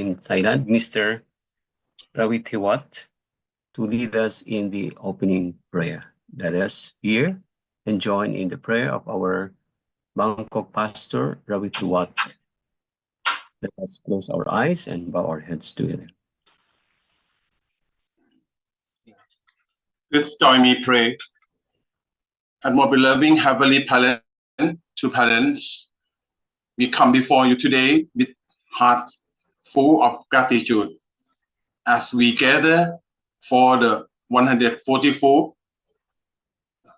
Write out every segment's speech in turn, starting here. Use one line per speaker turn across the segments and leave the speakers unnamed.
in Thailand, Mr. Rawitiwat, to lead us in the opening prayer. Let us hear and join in the prayer of our Bangkok pastor, Rawitiwat. Let us close our eyes and bow our heads together.
Please join me pray. And more beloved Heavenly Parents, we come before you today with heart full of gratitude as we gather for the 144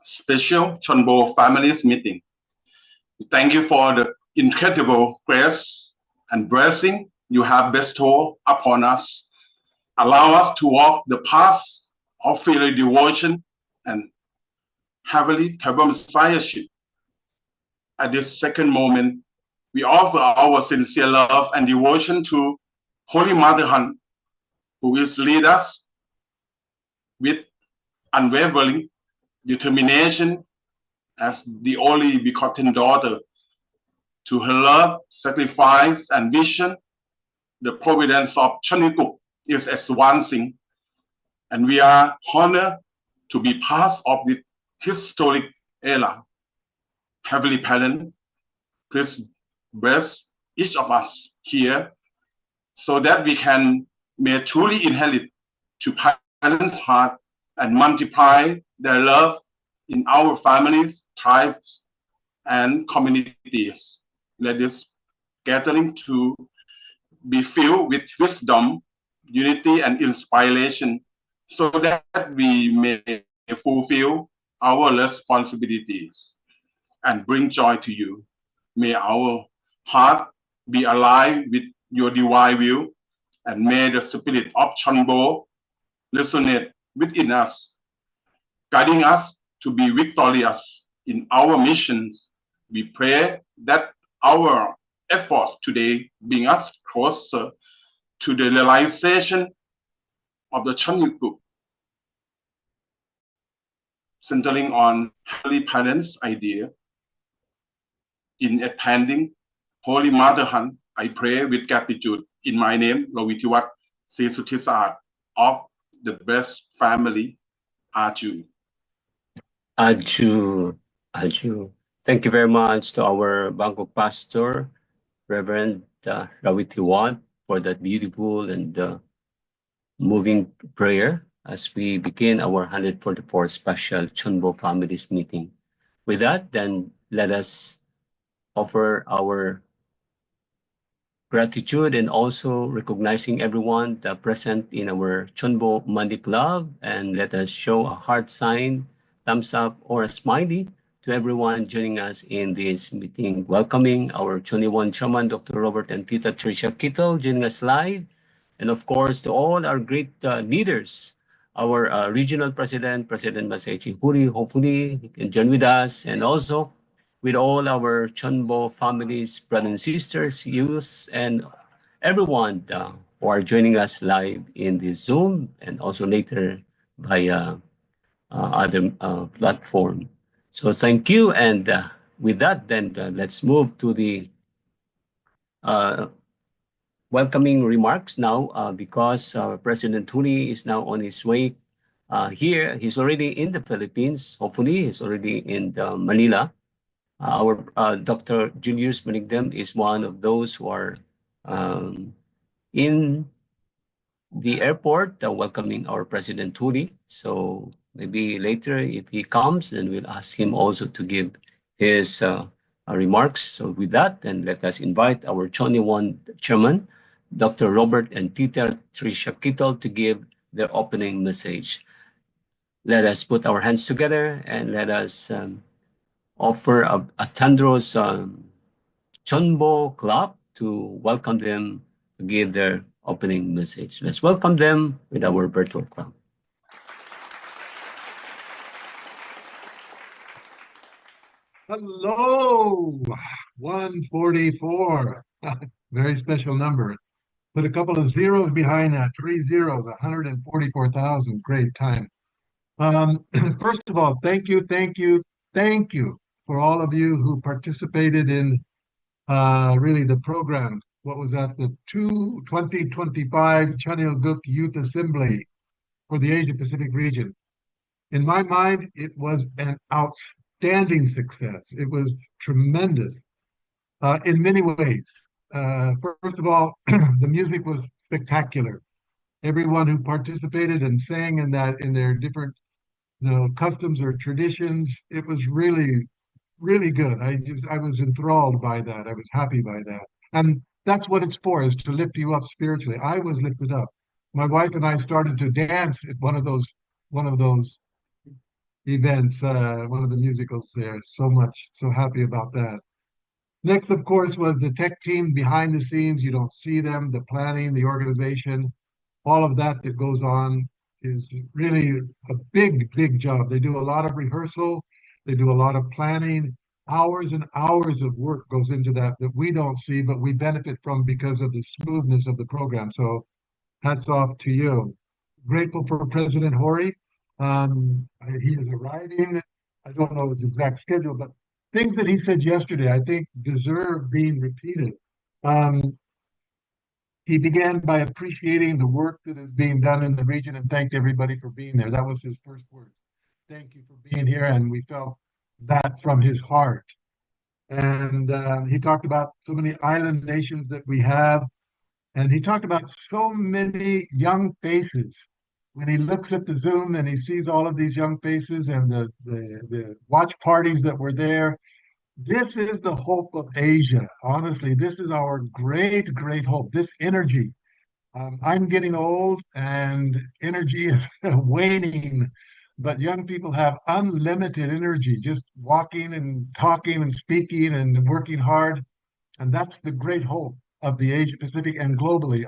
special CheonBo families meeting. We thank you for the incredible grace and blessing you have bestowed upon us. Allow us to walk the path of filial devotion and heavenly messiahship. At this second moment, we offer our sincere love and devotion to Holy Mother Han, who will lead us with unwavering determination as the only begotten daughter to her love, sacrifice, and vision. The providence of Cheonbo is advancing, and we are honored to be part of the historic era. Heavenly Parent, please bless each of us here so that we may truly inherit to parents' heart and multiply their love in our families, tribes, and communities. Let this gathering to be filled with wisdom, unity, and inspiration so that we may fulfill our responsibilities and bring joy to you. May our heart be alive with your divine will, and may the spirit of CheonBo resonate within us, guiding us to be victorious in our missions. We pray that our efforts today bring us closer to the realization of the CheonBo, centering on Heavenly Parents' idea. In attending Holy Mother Han, I pray with gratitude in my name, Rawitiwat Sisutisat of the Best Family, Aju.
Aju. Thank you very much to our Bangkok pastor, Reverend Rawitiwat, for that beautiful and moving prayer as we begin our 144 special CheonBo families meeting. With that, then let us offer our gratitude and also recognizing everyone present in our CheonBo Monday Club, and let us show a heart sign, thumbs up, or a smiley to everyone joining us in this meeting. Welcoming our 21 Chairman, Dr. Robert and Tita Tricia Kittle, joining us live. And of course, to all our great leaders, our regional president, President Masechi Huri, hopefully he can join with us, and also with all our CheonBo families, brothers and sisters, youth, and everyone who are joining us live in the Zoom and also later via other platform. So thank you, and with that, then let's move to the welcoming remarks now, because President Huli is now on his way here. He's already in the Philippines. Hopefully, he's already in Manila. Our Dr. Julius Benigdem is one of those who are in the airport welcoming our President Huli. So maybe later, if he comes, then we'll ask him also to give his remarks. So with that, then let us invite our 21 Chairman, Dr. Robert and Tita Tricia Kittle, to give their opening message. Let us put our hands together and let us offer a thunderous CheonBo clap to welcome them to give their opening message. Let's welcome them with our virtual clap.
Hello, 144. Very special number. Put a couple of zeros behind that, 3 zeros, 144,000. Great time. First of all, thank you for all of you who participated in really the program what was that, the 2025 Chanilguk Youth Assembly for the Asia Pacific region. In my mind, it was an outstanding success. It was tremendous in many ways. First of all, the music was spectacular. Everyone who participated and sang in that in their different customs or traditions, it was really, really good. I was enthralled by that. I was happy by that. And that's what it's for, is to lift you up spiritually. I was lifted up. My wife and I started to dance at one of those events, one of the musicals there. So happy about that. Next, of course, was the tech team behind the scenes. You don't see them, the planning, the organization, all of that that goes on is really a big, big job. They do a lot of rehearsal, they do a lot of planning. Hours and hours of work goes into that we don't see, but we benefit from because of the smoothness of the program. So hats off to you. Grateful for President Hori. He is arriving. I don't know his exact schedule, but things that he said yesterday, I think, deserve being repeated. Um, he began by appreciating the work that is being done in the region and thanked everybody for being there. That was his first words. Thank you for being here. And we felt that from his heart. And he talked about so many island nations that we have. And he talked about so many young faces. When he looks at the Zoom and he sees all of these young faces and the watch parties that were there, this is the hope of Asia. Honestly, this is our great, great hope. This energy. I'm getting old and energy is waning, but young people have unlimited energy, just walking and talking and speaking and working hard. And that's the great hope of the Asia Pacific and globally.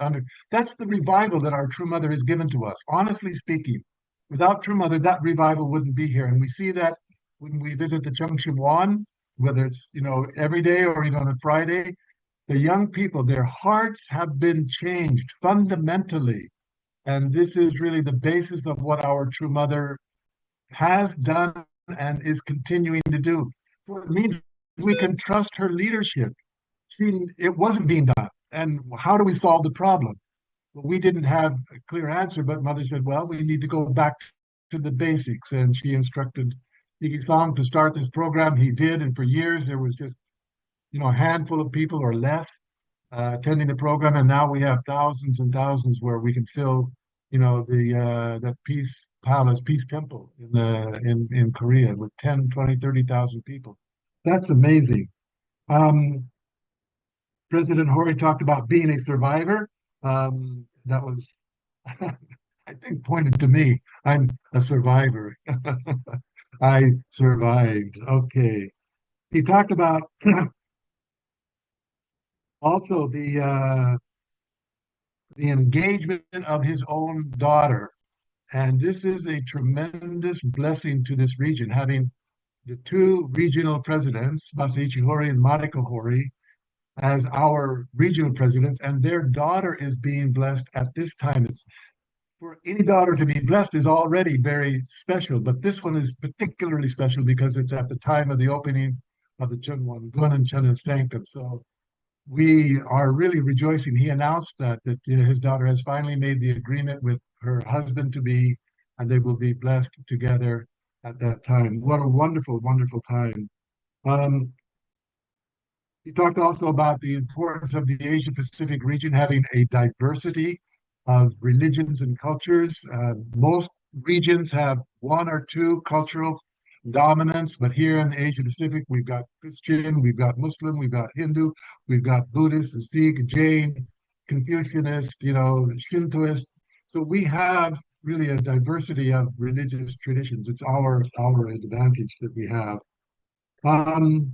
That's the revival that our True Mother has given to us. Honestly speaking, without True Mother, that revival wouldn't be here. And we see that when we visit the Cheongshim, whether it's every day or even on Friday, the young people, their hearts have been changed fundamentally. And this is really the basis of what our True Mother has done and is continuing to do. So it means we can trust her leadership. It wasn't being done. And how do we solve the problem? Well, we didn't have a clear answer, but Mother said, well, we need to go back to the basics. And she instructed Iggy Song to start this program. He did. And for years, there was just, a handful of people or less attending the program. And now we have thousands and thousands where we can fill, that Peace Palace, Peace Temple in Korea with 10, 20, 30,000 people. That's amazing. President Hori talked about being a survivor. That was, I think, pointed to me. I'm a survivor. I survived. Okay. He talked about also the engagement of his own daughter. And this is a tremendous blessing to this region, having the two regional presidents, Masaichi Hori and Mariko Hori, as our regional presidents, and their daughter is being blessed at this time. It's for any daughter to be blessed is already very special, but this one is particularly special because it's at the time of the opening of the Chunwon Gun and Cheon Sanctum. So we are really rejoicing. He announced that his daughter has finally made the agreement with her husband to be, and they will be blessed together at that time. What a wonderful, wonderful time. Um, he talked also about the importance of the Asia Pacific region having a diversity of religions and cultures. Most regions have one or two cultural dominance, but here in the Asia Pacific, we've got Christian, we've got Muslim, we've got Hindu, we've got Buddhist, Sikh, Jain, Confucianist, Shintoist. So we have really a diversity of religious traditions. It's our advantage that we have. Um,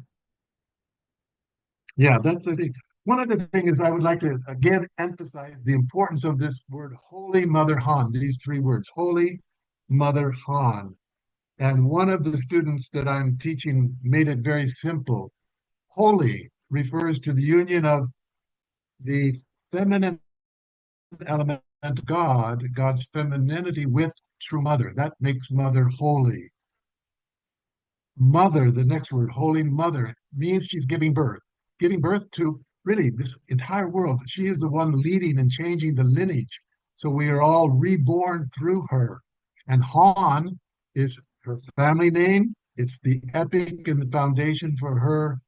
yeah, that's the thing. One of the things I would like to again emphasize the importance of this word, Holy Mother Han, these three words, Holy Mother Han. And one of the students that I'm teaching made it very simple. Holy refers to the union of the feminine element of God, God's femininity with true mother. That makes mother holy. Mother, the next word, Holy Mother, means she's giving birth to really this entire world. She is the one leading and changing the lineage. So we are all reborn through her. And Han is her family name. It's the epic and the foundation for her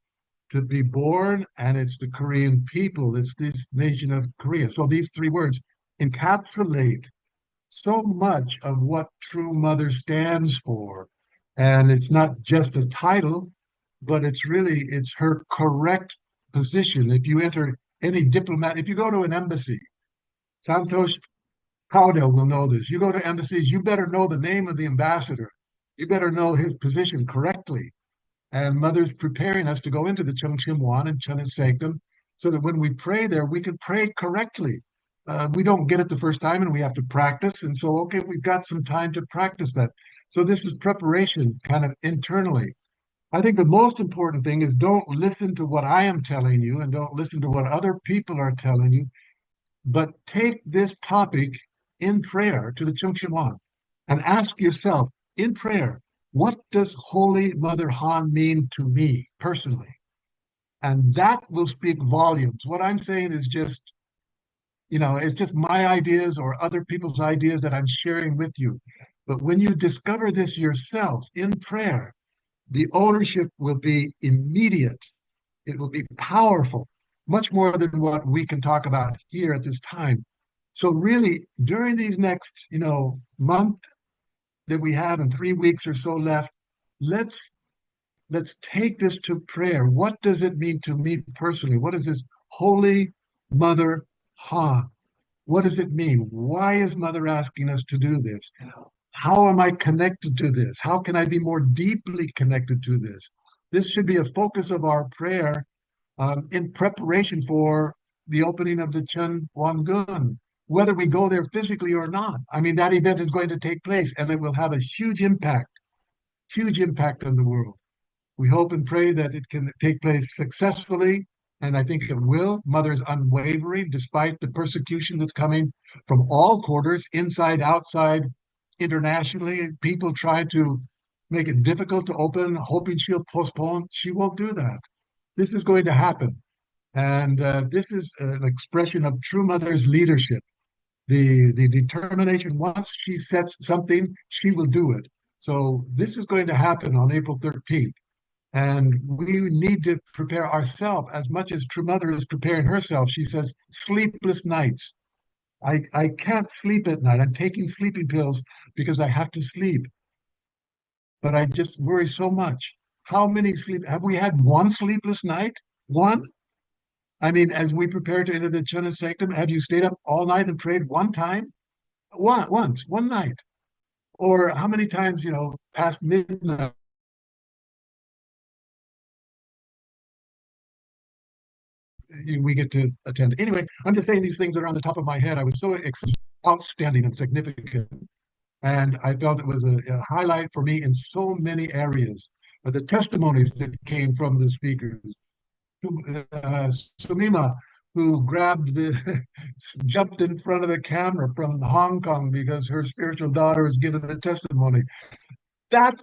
to be born, and it's the Korean people. It's this nation of Korea. So these three words encapsulate so much of what True Mother stands for. And it's not just a title, but it's her correct position. If you enter any diplomat, if you go to an embassy, Santosh Cowdell will know this. You go to embassies, you better know the name of the ambassador. You better know his position correctly. And Mother's preparing us to go into the Cheongshimwan and Cheon Sanctum so that when we pray there, we can pray correctly. We don't get it the first time and we have to practice. And so, okay, we've got some time to practice that. So this is preparation kind of internally. I think the most important thing is don't listen to what I am telling you and don't listen to what other people are telling you, but take this topic in prayer to the Cheongshimwan and ask yourself in prayer, what does Holy Mother Han mean to me personally? And that will speak volumes. What I'm saying is just, it's just my ideas or other people's ideas that I'm sharing with you. But when you discover this yourself in prayer, the ownership will be immediate. It will be powerful, much more than what we can talk about here at this time. So really, during these next, month that we have and 3 weeks or so left, let's let's take this to prayer. What does it mean to me personally? What is this Holy Mother Ha? What does it mean? Why is Mother asking us to do this? How am I connected to this? How can I be more deeply connected to this? This should be a focus of our prayer in preparation for the opening of the Chun Wangun, whether we go there physically or not. I mean, that event is going to take place and it will have a huge impact on the world. We hope and pray that it can take place successfully, and I think it will. Mother is unwavering despite the persecution that's coming from all quarters, inside, outside, internationally. People try to make it difficult to open, hoping she'll postpone. She won't do that. This is going to happen. And this is an expression of True Mother's leadership. The determination, once she sets something, she will do it. So this is going to happen on April 13th. And we need to prepare ourselves as much as True Mother is preparing herself. She says, sleepless nights. I can't sleep at night. I'm taking sleeping pills because I have to sleep. But I just worry so much. How many sleep have we had one sleepless night? One? I mean, as we prepare to enter the Cheon Sanctum, have you stayed up all night and prayed one time? Once, one night. Or how many times, past midnight we get to attend. Anyway, I'm just saying these things that are on the top of my head. I was so outstanding and significant. And I felt it was a highlight for me in so many areas. But the testimonies that came from the speakers, Sumima, who jumped in front of the camera from Hong Kong because her spiritual daughter was given a testimony. That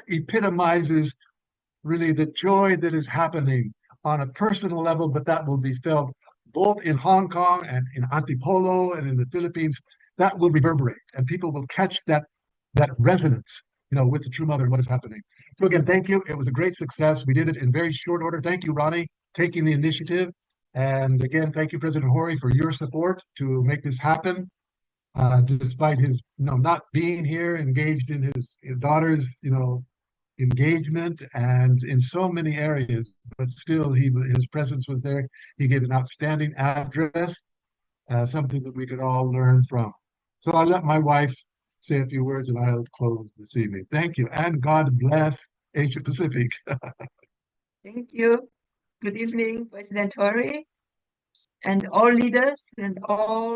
epitomizes really the joy that is happening on a personal level, but that will be felt both in Hong Kong and in Antipolo and in the Philippines. That will reverberate, and people will catch that resonance, with the True Mother and what is happening. So again, thank you. It was a great success. We did it in very short order. Thank you, Ronnie, taking the initiative. And again, thank you, President Hori, for your support to make this happen. Despite his, not being here, engaged in his daughter's, engagement and in so many areas, but still his presence was there. He gave an outstanding address, something that we could all learn from. So I'll let my wife say a few words and I'll close this evening. Thank you, and God bless Asia Pacific.
Thank you. Good evening, President Hori, and all leaders, and all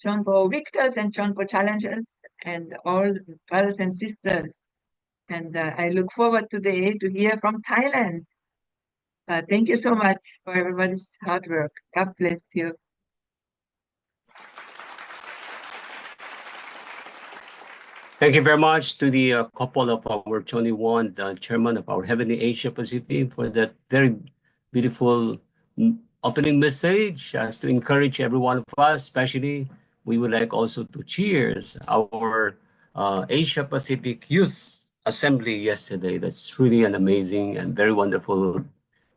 CheonBo victors and CheonBo challengers, and all brothers and sisters. And I look forward today to hear from Thailand. Thank you so much for everybody's hard work. God bless you.
Thank you very much to the couple of our 21, the chairman of our Heavenly Asia Pacific, for that very beautiful opening message as to encourage every one of us, especially we would like also to cheers our Asia Pacific Youth Assembly yesterday. That's really an amazing and very wonderful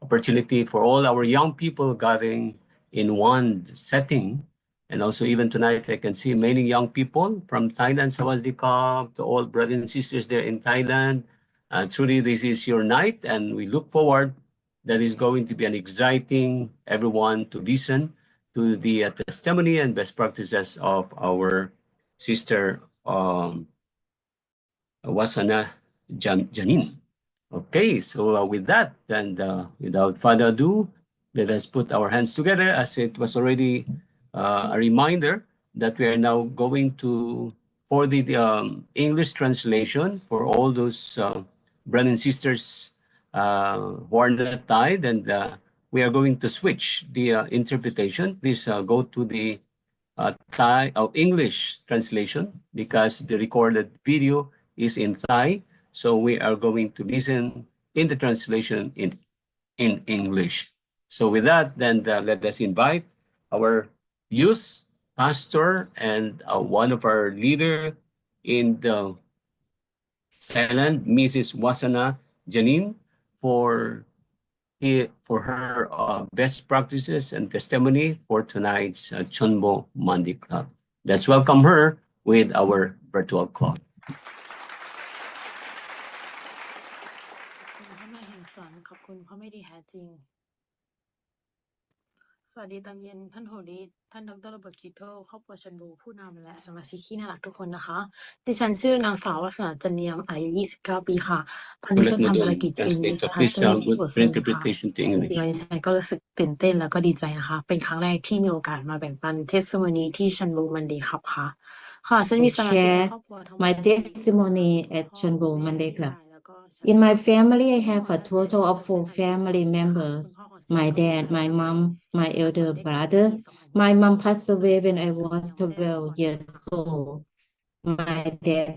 opportunity for all our young people gathering in one setting. And also even tonight, I can see many young people from Thailand, Sawadee-krap, to all brothers and sisters there in Thailand. Truly, this is your night, and we look forward that is going to be an exciting everyone to listen to the testimony and best practices of our sister Wasana Janin. Okay, so with that, and without further ado, let us put our hands together as it was already a reminder that we are now going to, for the English translation for all those brothers and sisters who are not tied, and we are going to switch the interpretation. Please go to the Thai English translation because the recorded video is in Thai. So we are going to listen in the translation in English. So with that, then let us invite our youth pastor and one of our leader in the Thailand, Mrs. Wasana Janin, for for her best practices and testimony for tonight's CheonBo Monday Club. Let's welcome her with our virtual call.
ขอบคุณพระไม่ดีแท้จริงสวัสดีตอนเย็นท่านโหรีท่านดรโรเบิร์ตคิทเทิลครอบครัวชันบูผู้นำและสมาชิกที่น่ารักทุกคนนะคะดิฉันชื่อนางสาววาสนาจันเนียมอายุ29 ปีค่ะตอนนี้ฉันทำภารกิจเป็นดิสคัสเตอร์ที่บทสรุปค่ะจริงๆวันนี้ฉันก็รู้สึกตื่นเต้นแล้วก็ดีใจนะคะเป็นครั้งแรกที่มีโอกาสมาแบ่งปันเทสติโมนีที่ชันบูมันดีครับค่ะค่ะฉันมีสมาชิกในครอบครัวทั้งหมด
my testimony at CheonBo Monday Club. In my family, I have a total of 4 family members. My dad, my mom, my elder brother. My mom passed away when I was 12 years old. My dad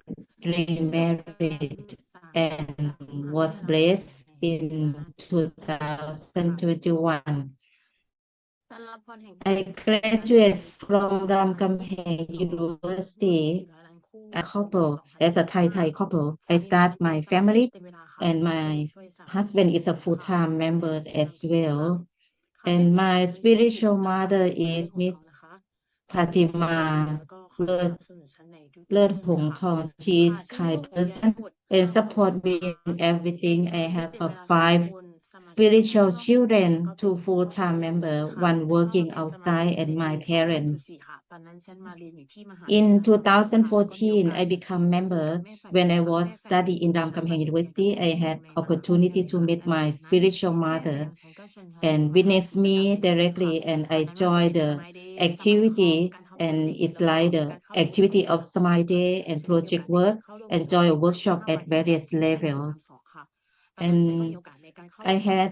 remarried and was blessed in 2021. I graduated from Ramkhamhaeng University a couple, as a Thai couple. I start my family, and my husband is a full-time member as well. And my spiritual mother is Miss Fatima Lerth Hong Thong. She is kind person and support me in everything. I have 5 spiritual children, 2 full-time members, 1 working outside, and my parents. In 2014, I became member. When I was studying in Ramkhamhaeng University, I had opportunity to meet my spiritual mother and witness me directly, and I joined the activity, and it's like the activity of Smile Day and project work, and join a workshop at various levels. And I had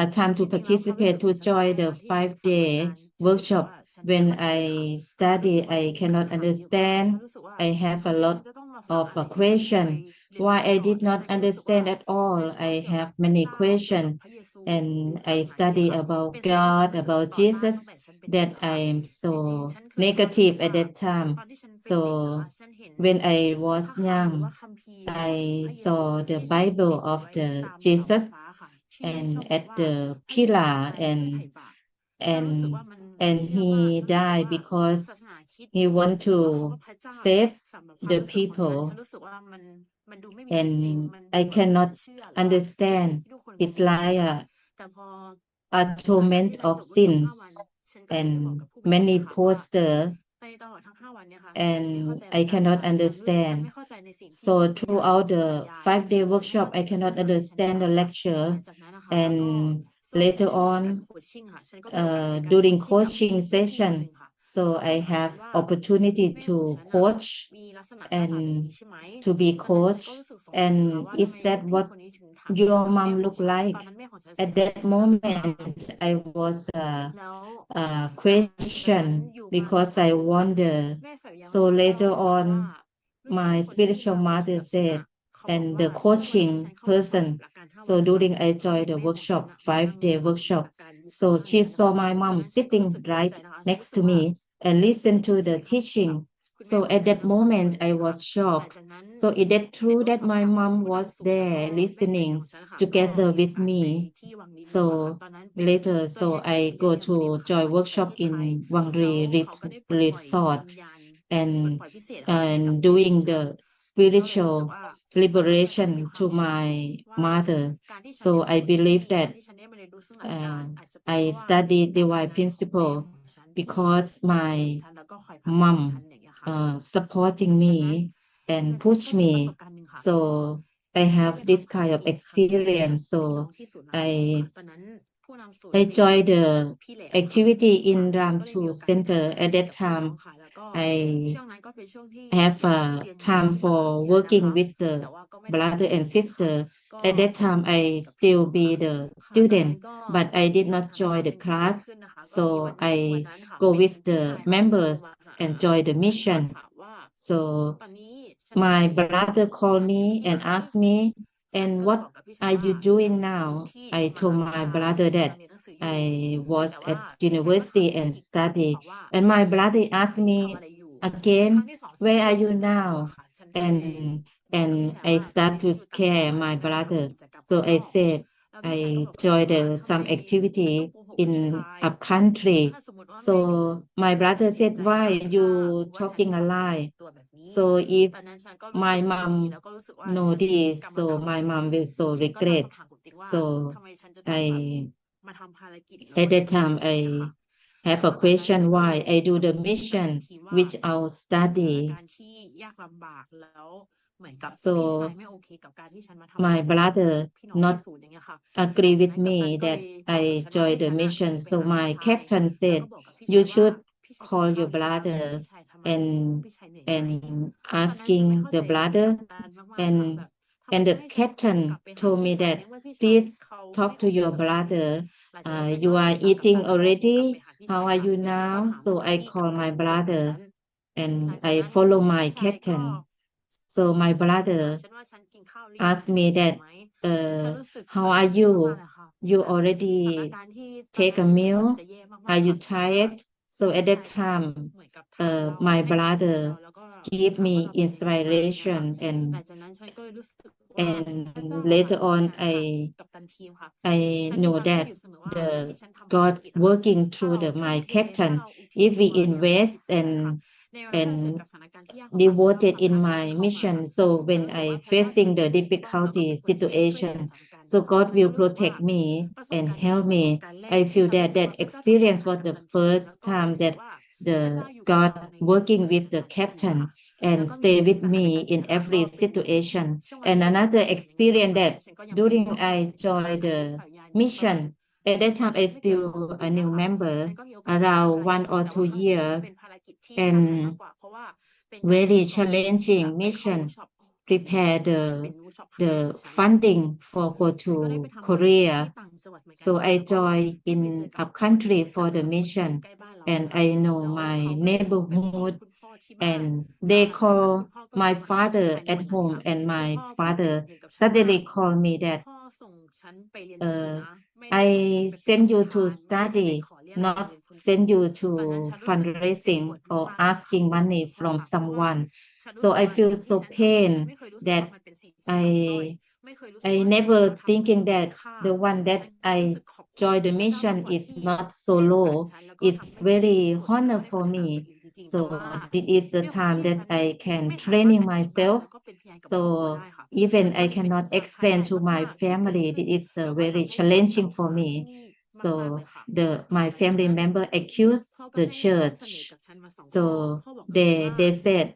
a time to participate to join the 5-day workshop. When I study, I cannot understand. I have a lot of questions. Why I did not understand at all. I have many questions, and I study about God, about Jesus, that I am so negative at that time. So when I was young, I saw the Bible of the Jesus and at the pillar, and he died because he want to save the people, and I cannot understand. It's like a atonement of sins and many posters, and I cannot understand. So throughout the 5-day workshop, I cannot understand the lecture, and later on during coaching session, so I have opportunity to coach and to be coach. And is that what your mom look like? At that moment, I was question because I wonder. So later on, my spiritual mother said, and the coaching person. So during I joined the workshop, 5-day workshop, So she saw my mom sitting right next to me and listened to the teaching. So at that moment, I was shocked. So is that true that my mom was there listening together with me? So later, so I go to joy workshop in Resort and doing the spiritual liberation to my mother. So I believe that uh, I studied divine principle because my mom supporting me and push me. So I have this kind of experience. So I I joined the activity in Ram2 Center. At that time, I have time for working with the brother and sister. At that time, I still be the student, but I did not join the class. So I go with the members and join the mission. So my brother called me and asked me, and what are you doing now? I told my brother that I was at university and study. And my brother asked me again, where are you now? And I start to scare my brother. So I said, I joined some activity in a country. So my brother said, why you talking a lie? So if my mom know this, so my mom will so regret. So I at that time I have a question why I do the mission which I'll study. So my brother not agree with me that I join the mission. So my captain said, you should call your brother and asking the brother and the captain told me that please talk to your brother. You are eating already. How are you now? So I call my brother and I follow my captain. So my brother asked me that, how are you? You already take a meal? Are you tired? So at that time, my brother give me inspiration and later on I know that the God working through my captain. If we invest and devoted in my mission, so when I facing the difficulty situation, so God will protect me and help me. I feel that that experience was the first time that the God working with the captain and stay with me in every situation. And another experience that during I joined the mission, at that time I still a new member, around 1 or 2 years, and very challenging mission. Prepare the funding for go to Korea. So I joined in a country for the mission, and I know my neighborhood, and they call my father at home, and my father suddenly called me that uh, I send you to study, not send you to fundraising or asking money from someone. So I feel so pain that I I never thinking that the one that I join the mission is not so low. It's very honor for me. So this is the time that I can training myself. So even I cannot explain to my family, it is very challenging for me. So my family member accused the church. So they said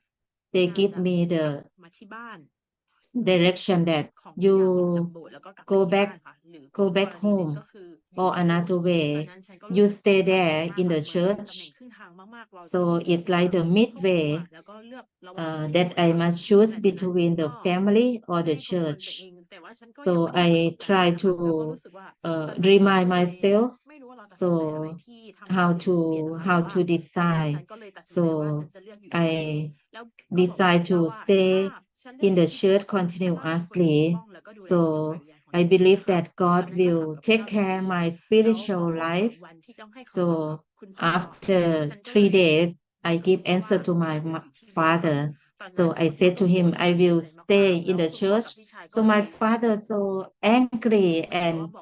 they give me the direction that you go back home or another way. You stay there in the church. So it's like the midway that I must choose between the family or the church. So I try to remind myself so how to decide. So I decide to stay in the church continuously. So I believe that God will take care my spiritual life. So after 3 days, I give answer to my father. So I said to him, I will stay in the church. So my father so angry and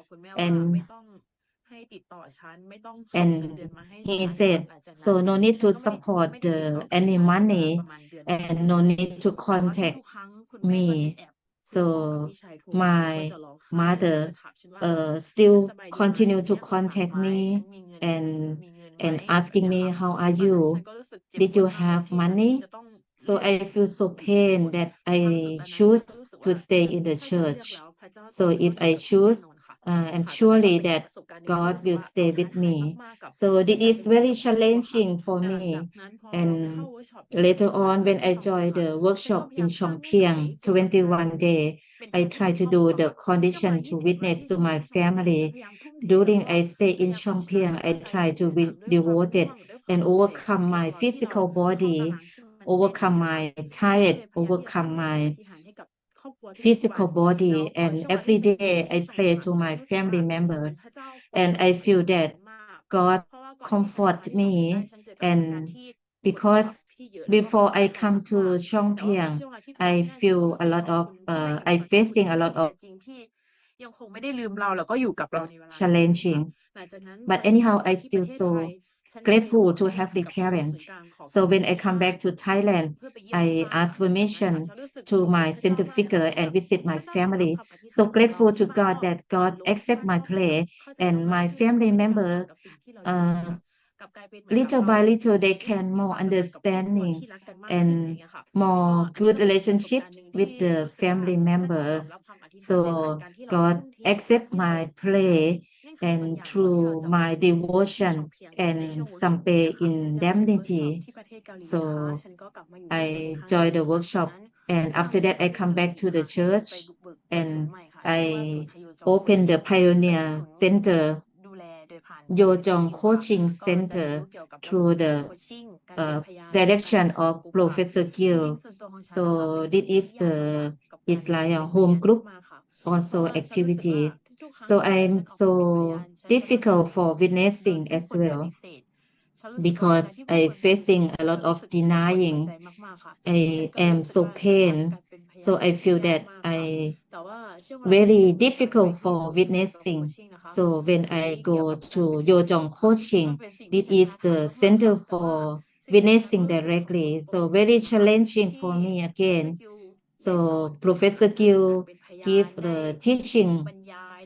and he said, so no need to support any money and no need to contact me. So my mother still continue to contact me and asking me, how are you? Did you have money? So I feel so pain that I choose to stay in the church. So if I choose, I'm surely that God will stay with me. So it is very challenging for me. And later on, when I joined the workshop in Chongpyeong, 21 day, I try to do the condition to witness to my family. During I stay in Chongpyeong, I try to be devoted and overcome my physical body, overcome my tired, overcome my physical body. And every day I pray to my family members. And I feel that God comfort me. And because before I come to Chongpyeong, I feel a lot of, I facing a lot of challenging. But anyhow, I still so grateful to have the parent. So when I come back to Thailand, I ask permission to my center figure and visit my family. So grateful to God that God accept my prayer and my family member. Uh, Little by little, they can more understanding and more good relationship with the family members. So God accept my prayer and through my devotion and sampe indemnity. So I joined the workshop and after that I come back to the church and I open the Pioneer Center Yojong Coaching Center through the uh, direction of Professor Gill. So this is the it's like a home group also activity. So I'm so difficult for witnessing as well because I facing a lot of denying. I am so pain. So I feel that I very difficult for witnessing. So when I go to Yojong coaching, this is the center for witnessing directly. So very challenging for me again. So Professor Gill give the teaching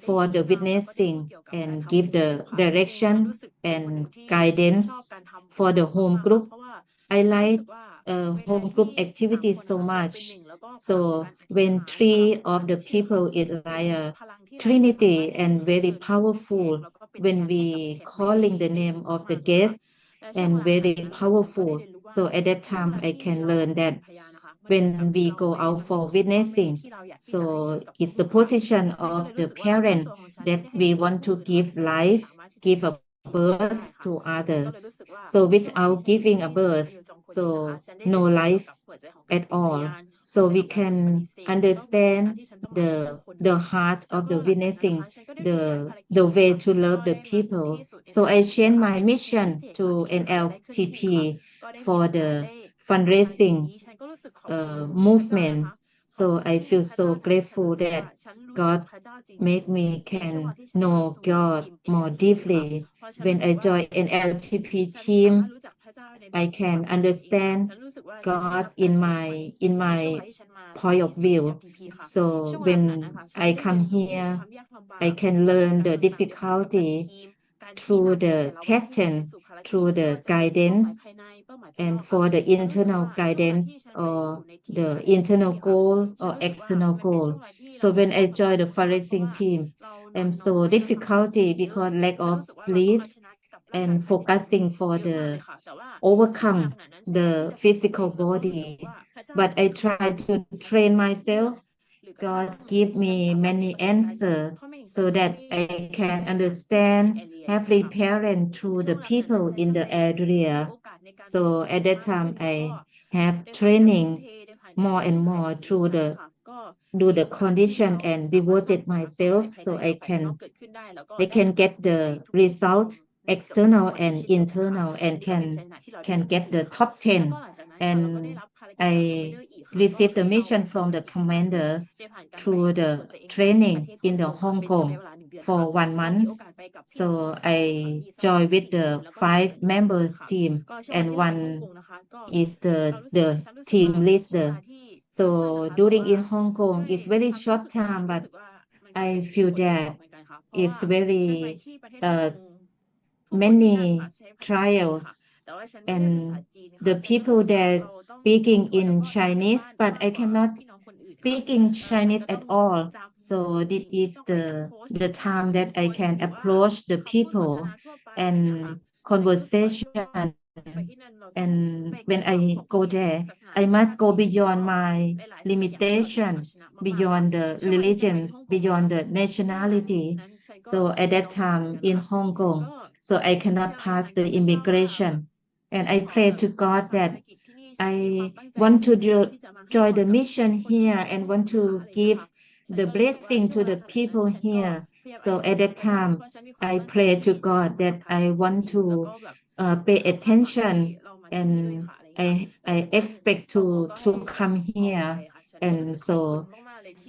for the witnessing and give the direction and guidance for the home group. I like home group activities so much. So when three of the people is like a trinity and very powerful, when we calling the name of the guests and very powerful. So at that time I can learn that when we go out for witnessing, so it's the position of the parent that we want to give life, give a birth to others. So without giving a birth, so no life at all. So we can understand the heart of the witnessing, the way to love the people. So I changed my mission to NLTP for the fundraising movement. So I feel so grateful that God made me can know God more deeply. When I join NLTP team, I can understand God in my point of view. So when I come here, I can learn the difficulty through the captain, through the guidance, and for the internal guidance or the internal goal or external goal. So when I join the fundraising team, I'm so difficulty because lack of sleep and focusing for the overcome the physical body. But I try to train myself. God give me many answers so that I can understand every parent through the people in the area. So at that time, I have training more and more through the do the condition and devoted myself so I can get the result external and internal and can get the top 10 and I received the mission from the commander through the training in the Hong Kong for 1 month. So I joined with the 5 members team and one is the team leader. So during in Hong Kong, it's very short time, but I feel that it's very many trials and the people that speaking in Chinese, but I cannot speaking Chinese at all. So this is the time that I can approach the people and conversation. And when I go there, I must go beyond my limitation, beyond the religions, beyond the nationality. So at that time in Hong Kong, so I cannot pass the immigration. And I pray to God that I want to join the mission here and want to give the blessing to the people here. So at that time, I pray to God that I want to pay attention and I expect to come here. And so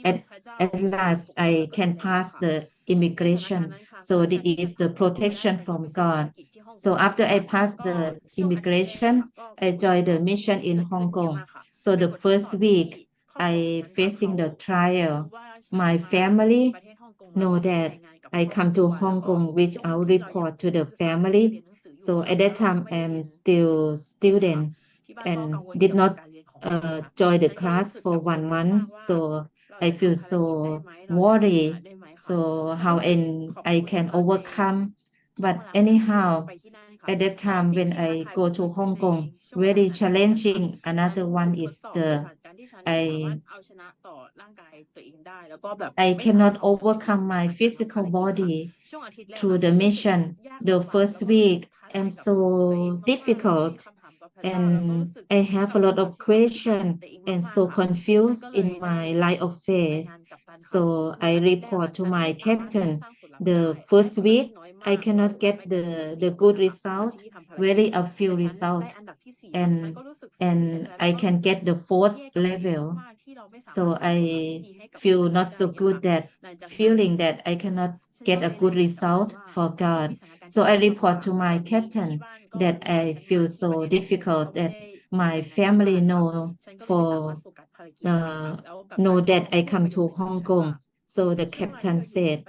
at, at last I can pass the immigration. So this is the protection from God. So after I pass the immigration, I joined the mission in Hong Kong. So the first week I facing the trial. My family know that I come to Hong Kong without report to the family. So at that time I'm still student and did not join the class for 1 month. So I feel so worried. So how I can overcome. But anyhow, at that time when I go to Hong Kong, very challenging. Another one is I I cannot overcome my physical body through the mission. The first week am so difficult and I have a lot of questions and so confused in my life of faith. So I report to my captain the first week I cannot get the good result, very a few result and I can get the fourth level. So I feel not so good that feeling that I cannot get a good result for God. So I report to my captain that I feel so difficult that my family uh, know that I come to Hong Kong. So the captain said,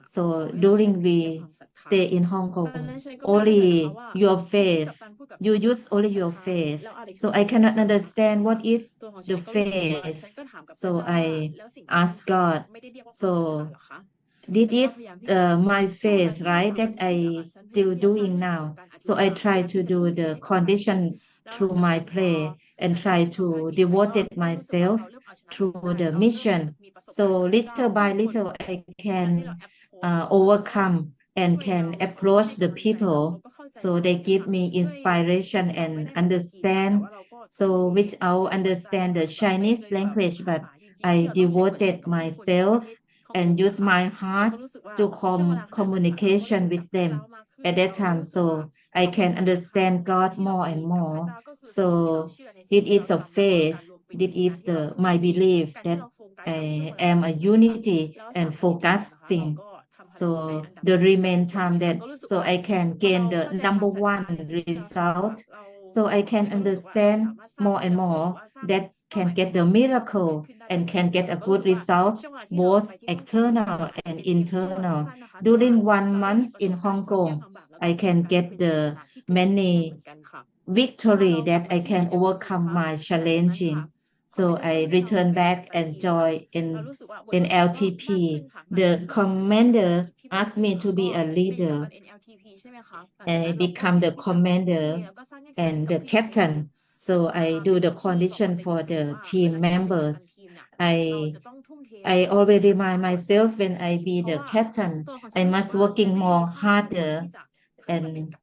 so during we stay in Hong Kong, only your faith, you use only your faith. So I cannot understand what is the faith. So I ask God. So this is my faith, right? That I still doing now. So I try to do the condition through my prayer and try to devote myself through the mission. So little by little, I can overcome and can approach the people. So they give me inspiration and understand. So without understand the Chinese language, but I devoted myself and use my heart to communication with them at that time so I can understand God more and more. So it is a faith, it is the my belief that I am a unity and focusing. So the remain time that so I can gain the number one result. So I can understand more and more that can get the miracle and can get a good result, both external and internal. During 1 month in Hong Kong, I can get the many victory that I can overcome my challenging. So I return back and join in LTP. The commander asked me to be a leader and I become the commander and the captain. So I do the condition for the team members. I I always remind myself when I be the captain, I must working more harder and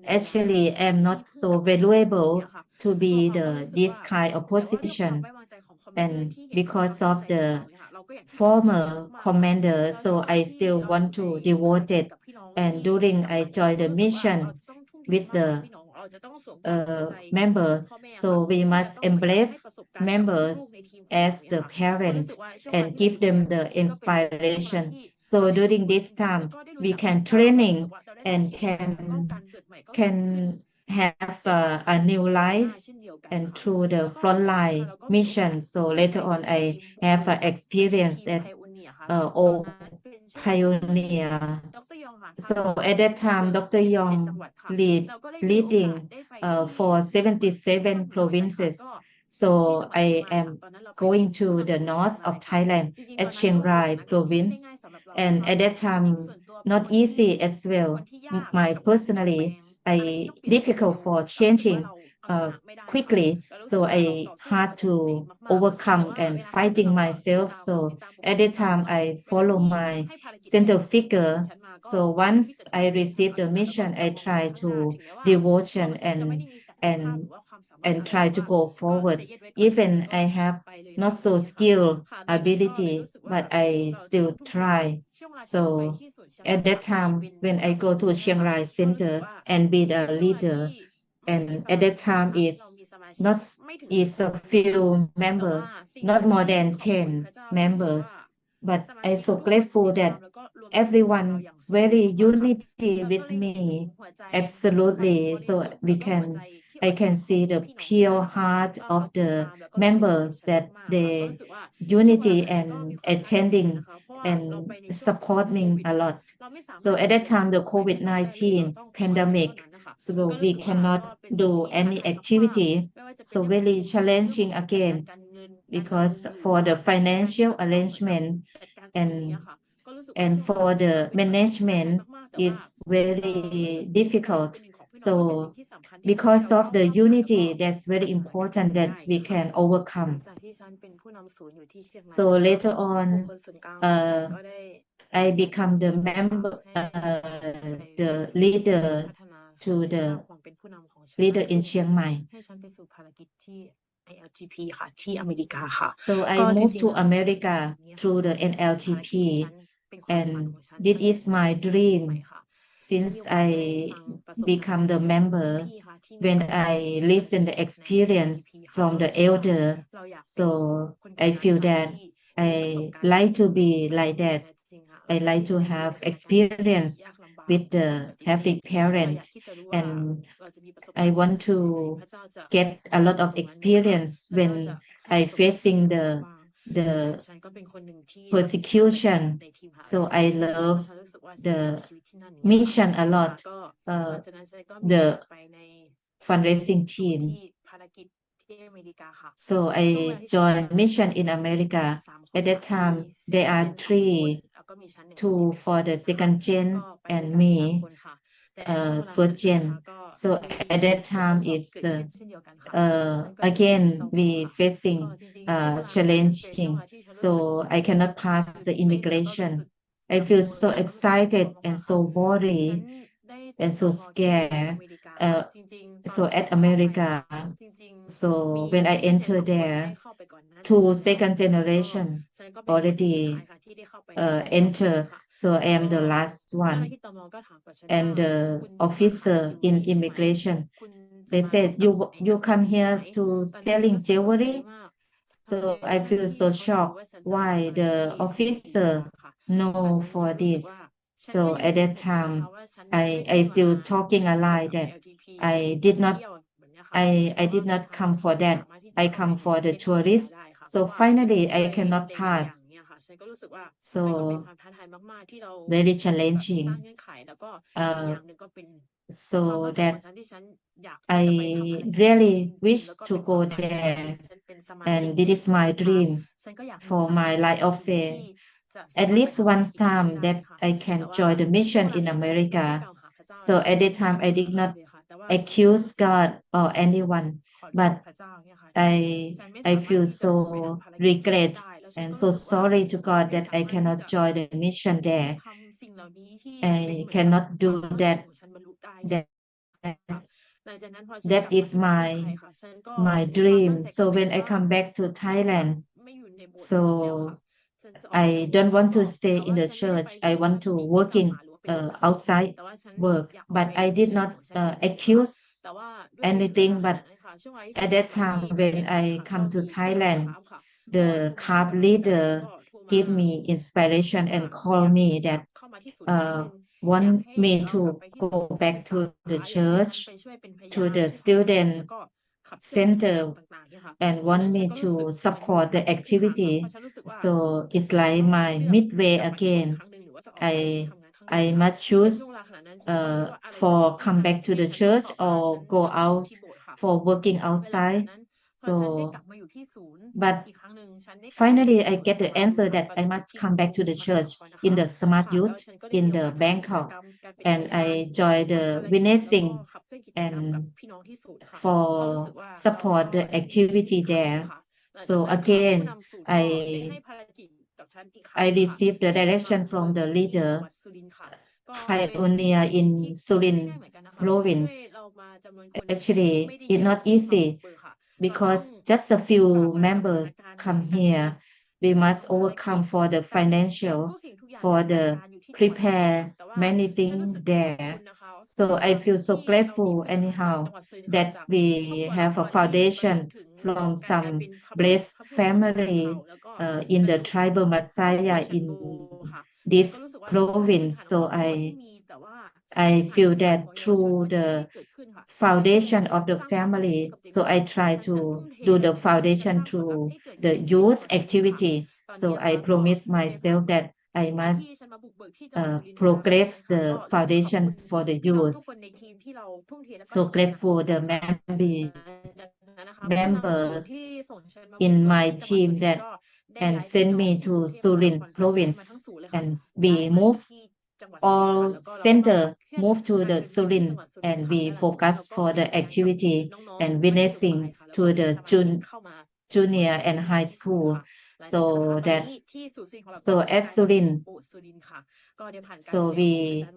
actually I'm not so valuable to be the this kind of position and because of the former commander, so I still want to devote it. And during I joined the mission with the member, so we must embrace members as the parent and give them the inspiration. So during this time, we can training and can have a new life and through the frontline mission. So later on, I have experience that old pioneer. So at that time, Dr. Yong leading for 77 provinces. So I am going to the north of Thailand at Chiang Rai province. And at that time, not easy as well. My personally, I difficult for changing quickly. So I had to overcome and fighting myself. So at that time, I follow my center figure. So once I received the mission, I try to devotion and and try to go forward. Even I have not so skill ability, but I still try. So at that time, when I go to Chiang Rai Center and be the leader, and at that time not is a few members, not more than 10 members. But I'm so grateful that everyone very unity with me. Absolutely. So I can see the pure heart of the members that they unity and attending and supporting a lot. So at that time, the COVID-19 pandemic, so we cannot do any activity. So really challenging again because for the financial arrangement and for the management is very difficult. So because of the unity, that's very important that we can overcome. So later on, I become the member, the leader to the leader in Chiang Mai. So I moved to America through the NLTP, and this is my dream since I become the member. When I listen the experience from the elder, so I feel that I like to be like that. I like to have experience with the having parent, and I want to get a lot of experience when I facing the persecution. So I love the mission a lot. The fundraising team. So I joined mission in America. At that time, there are three, two for the second gen and me, first gen. So at that time is the again we facing challenging. So I cannot pass the immigration. I feel so excited and so worried and so scared. Uh, so at America, so when I enter there, two second generation already enter. So I am the last one. And the officer in immigration, they said, you come here to selling jewelry. So I feel so shocked why the officer know for this. So at that time, I still talking a lie that I did not I did not come for that. I come for the tourist. So finally, I cannot pass. So very challenging. So that I really wish to go there, and this is my dream for my life of faith. At least one time that I can join the mission in America. So at that time, I did not accuse God or anyone, but I feel so regret and so sorry to God that I cannot join the mission there. I cannot do that That is my dream. So when I come back to Thailand, so I don't want to stay in the church. I want to working outside work, but I did not accuse anything. But at that time when I come to Thailand, the CAP leader give me inspiration and call me that want me to go back to the church, to the student center, and want me to support the activity. So it's like my midway again. I must choose for come back to the church or go out for working outside. So, but finally, I get the answer that I must come back to the church in the Smart Youth in the Bangkok, and I join the witnessing and for support the activity there. So again, I received the direction from the leader pioneer in Surin province. Actually, it's not easy because just a few members come here. We must overcome for the financial, for the prepare many things there. So I feel so grateful anyhow that we have a foundation from some blessed family in the tribal Messiah in this province. So I feel that through the foundation of the family. So I try to do the foundation through the youth activity. So I promise myself that I must progress the foundation for the youth. So grateful the members in my team that and send me to Surin province, and we move all center move to the Surin, and we focus for the activity and witnessing to the junior and high school. So that so at Surin, so we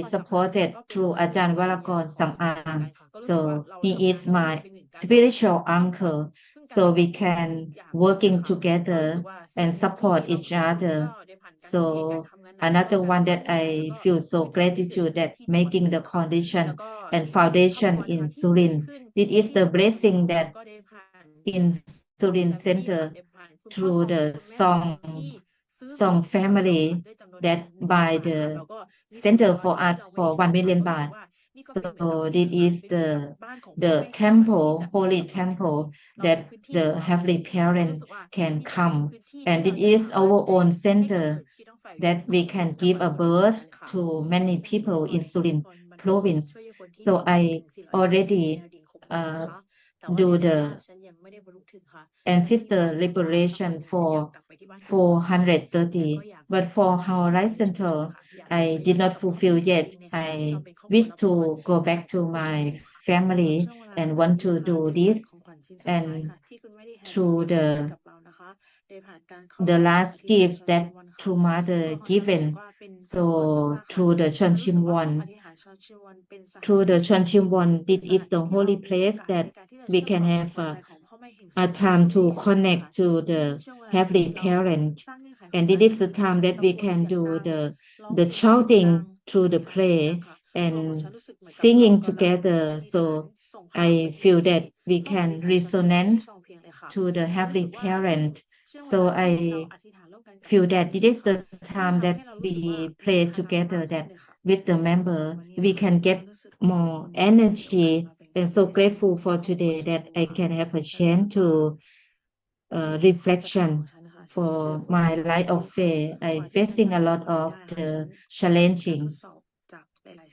supported through Ajahn Walakon Samang. So he is my spiritual uncle. So we can working together and support each other. So another one that I feel so gratitude that making the condition and foundation in Surin. It is the blessing that in Surin Center through the song family that buy the center for us for 1 million baht. So this is the temple, holy temple that the heavenly parent can come. And it is our own center that we can give a birth to many people in Surin province. So I already do the ancestor liberation for 430, but for horizontal, I did not fulfill yet. I wish to go back to my family and want to do this, and through the last gift that True Mother given. So through the Chonchimwon, this is the holy place that we can have a time to connect to the heavenly parent. And it is the time that we can do the shouting through the play and singing together. So I feel that we can resonance to the heavenly parent. So I feel that it is the time that we pray together, that with the member we can get more energy. And so grateful for today that I can have a chance to reflection for my life of faith. I facing a lot of the challenging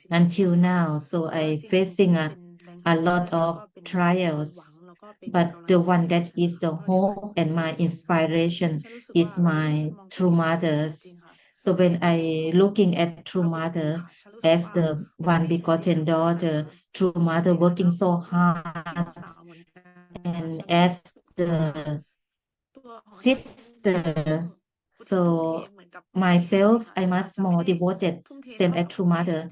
until now. So I facing a lot of trials. But the one that is the hope and my inspiration is my true mothers. So when I looking at true mother as the one begotten daughter, true mother working so hard, and as the sister, so myself, I must more devoted, same as true mother.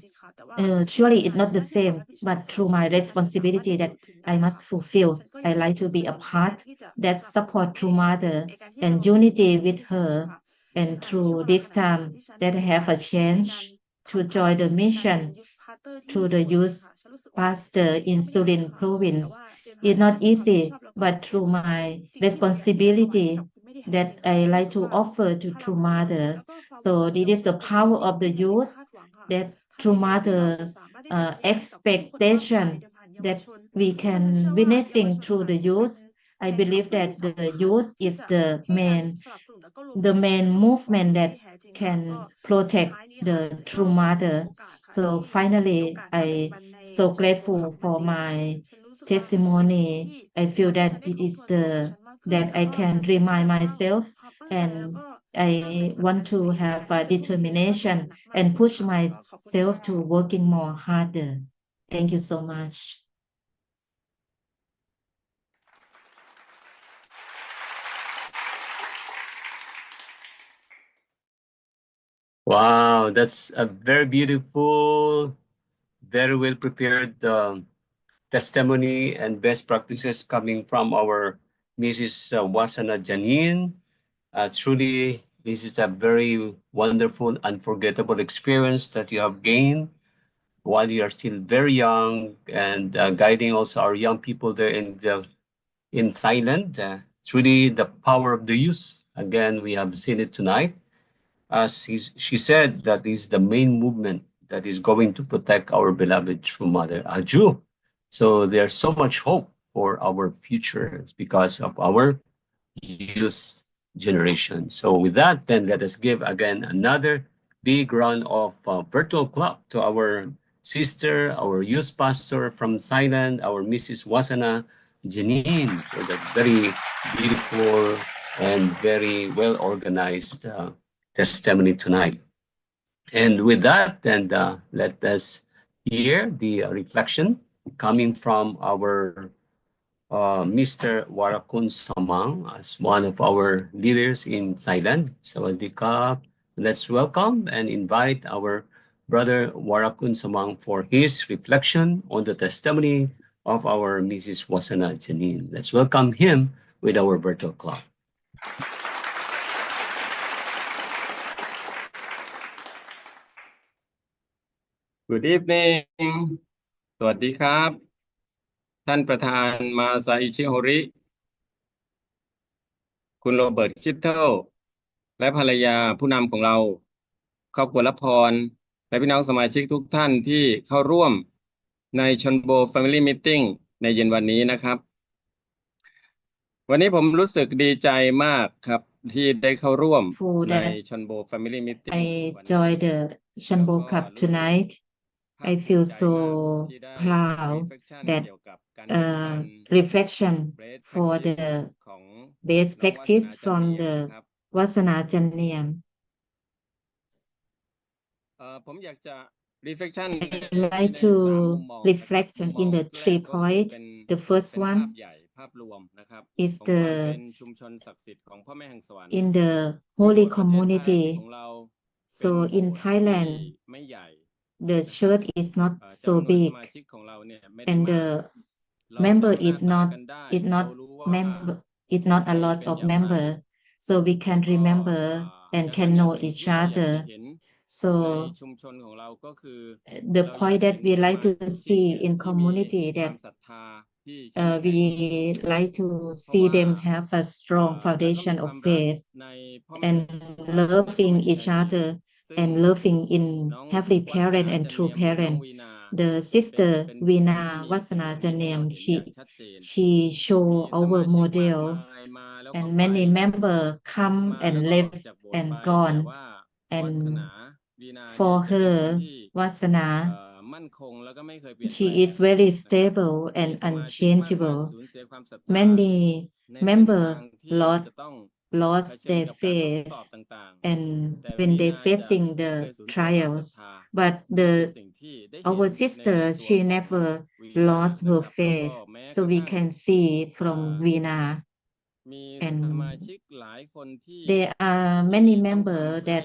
surely it's not the same, but through my responsibility that I must fulfill, I like to be a part that support True Mother and unity with her. And through this time that I have a chance to join the mission through the youth pastor in Surin province. It's not easy, but through my responsibility that I like to offer to True Mother. So this is the power of the youth that True Mother expectation that we can witnessing through the youth. I believe that the youth is the main movement that can protect the True Mother. So finally, I so grateful for my testimony. I feel that it is that I can remind myself, and I want to have a determination and push myself to working more harder. Thank you so much.
Wow, that's a very beautiful, very well prepared testimony and best practices coming from our Mrs. Wasana Janine. Truly, this is a very wonderful, unforgettable experience that you have gained while you are still very young and guiding also our young people there in Thailand. Truly, the power of the youth. Again, we have seen it tonight. As she said, that is the main movement that is going to protect our beloved true mother, Aju. So there's so much hope for our future because of our youth generation. So with that, then let us give again another big round of virtual clap to our sister, our youth pastor from Thailand, our Mrs. Wasana Janine, for that very beautiful and very well organized testimony tonight. And with that, then let us hear the reflection coming from our Mr. Warakun Samang as one of our leaders in Thailand. Sawadee Krap. Let's welcome and invite our brother Warakun Samang for his reflection on the testimony of our Mrs. Wasana Janine. Let's welcome him with our virtual clap.
Good evening สวัสดีครับ ท่านประธานมาซาอิชิโฮริ คุณโรเบิร์ตคิทเทิลและภรรยาผู้นำของเรา ครอบครัวละพร และพี่น้องสมาชิกทุกท่านที่เข้าร่วมในชนโบ Family Meeting ในเย็นวันนี้นะครับ วันนี้ผมรู้สึกดีใจมากครับที่ได้เข้าร่วมในชนโบ Family Meeting
I joined the CheonBo Club tonight. I feel so proud that reflection for the best practice from the Wasana Janiyam.
ผมอยากจะ reflection
I like to reflect in the 3 points. The first one is in the holy community. So in Thailand, the church is not so big, and the member is not a lot of member, so we can remember and can know each other. So the point that we like to see in community that we like to see them have a strong foundation of faith and loving each other and loving in heavenly parent and true parent. The sister Vina Wasana Janiyam, she show our model, and many members come and left and gone, and for her Wasana, she is very stable and unchangeable. Many members lost their faith and when they facing the trials, but our sister, she never lost her faith. So we can see from Vina, and there are many members that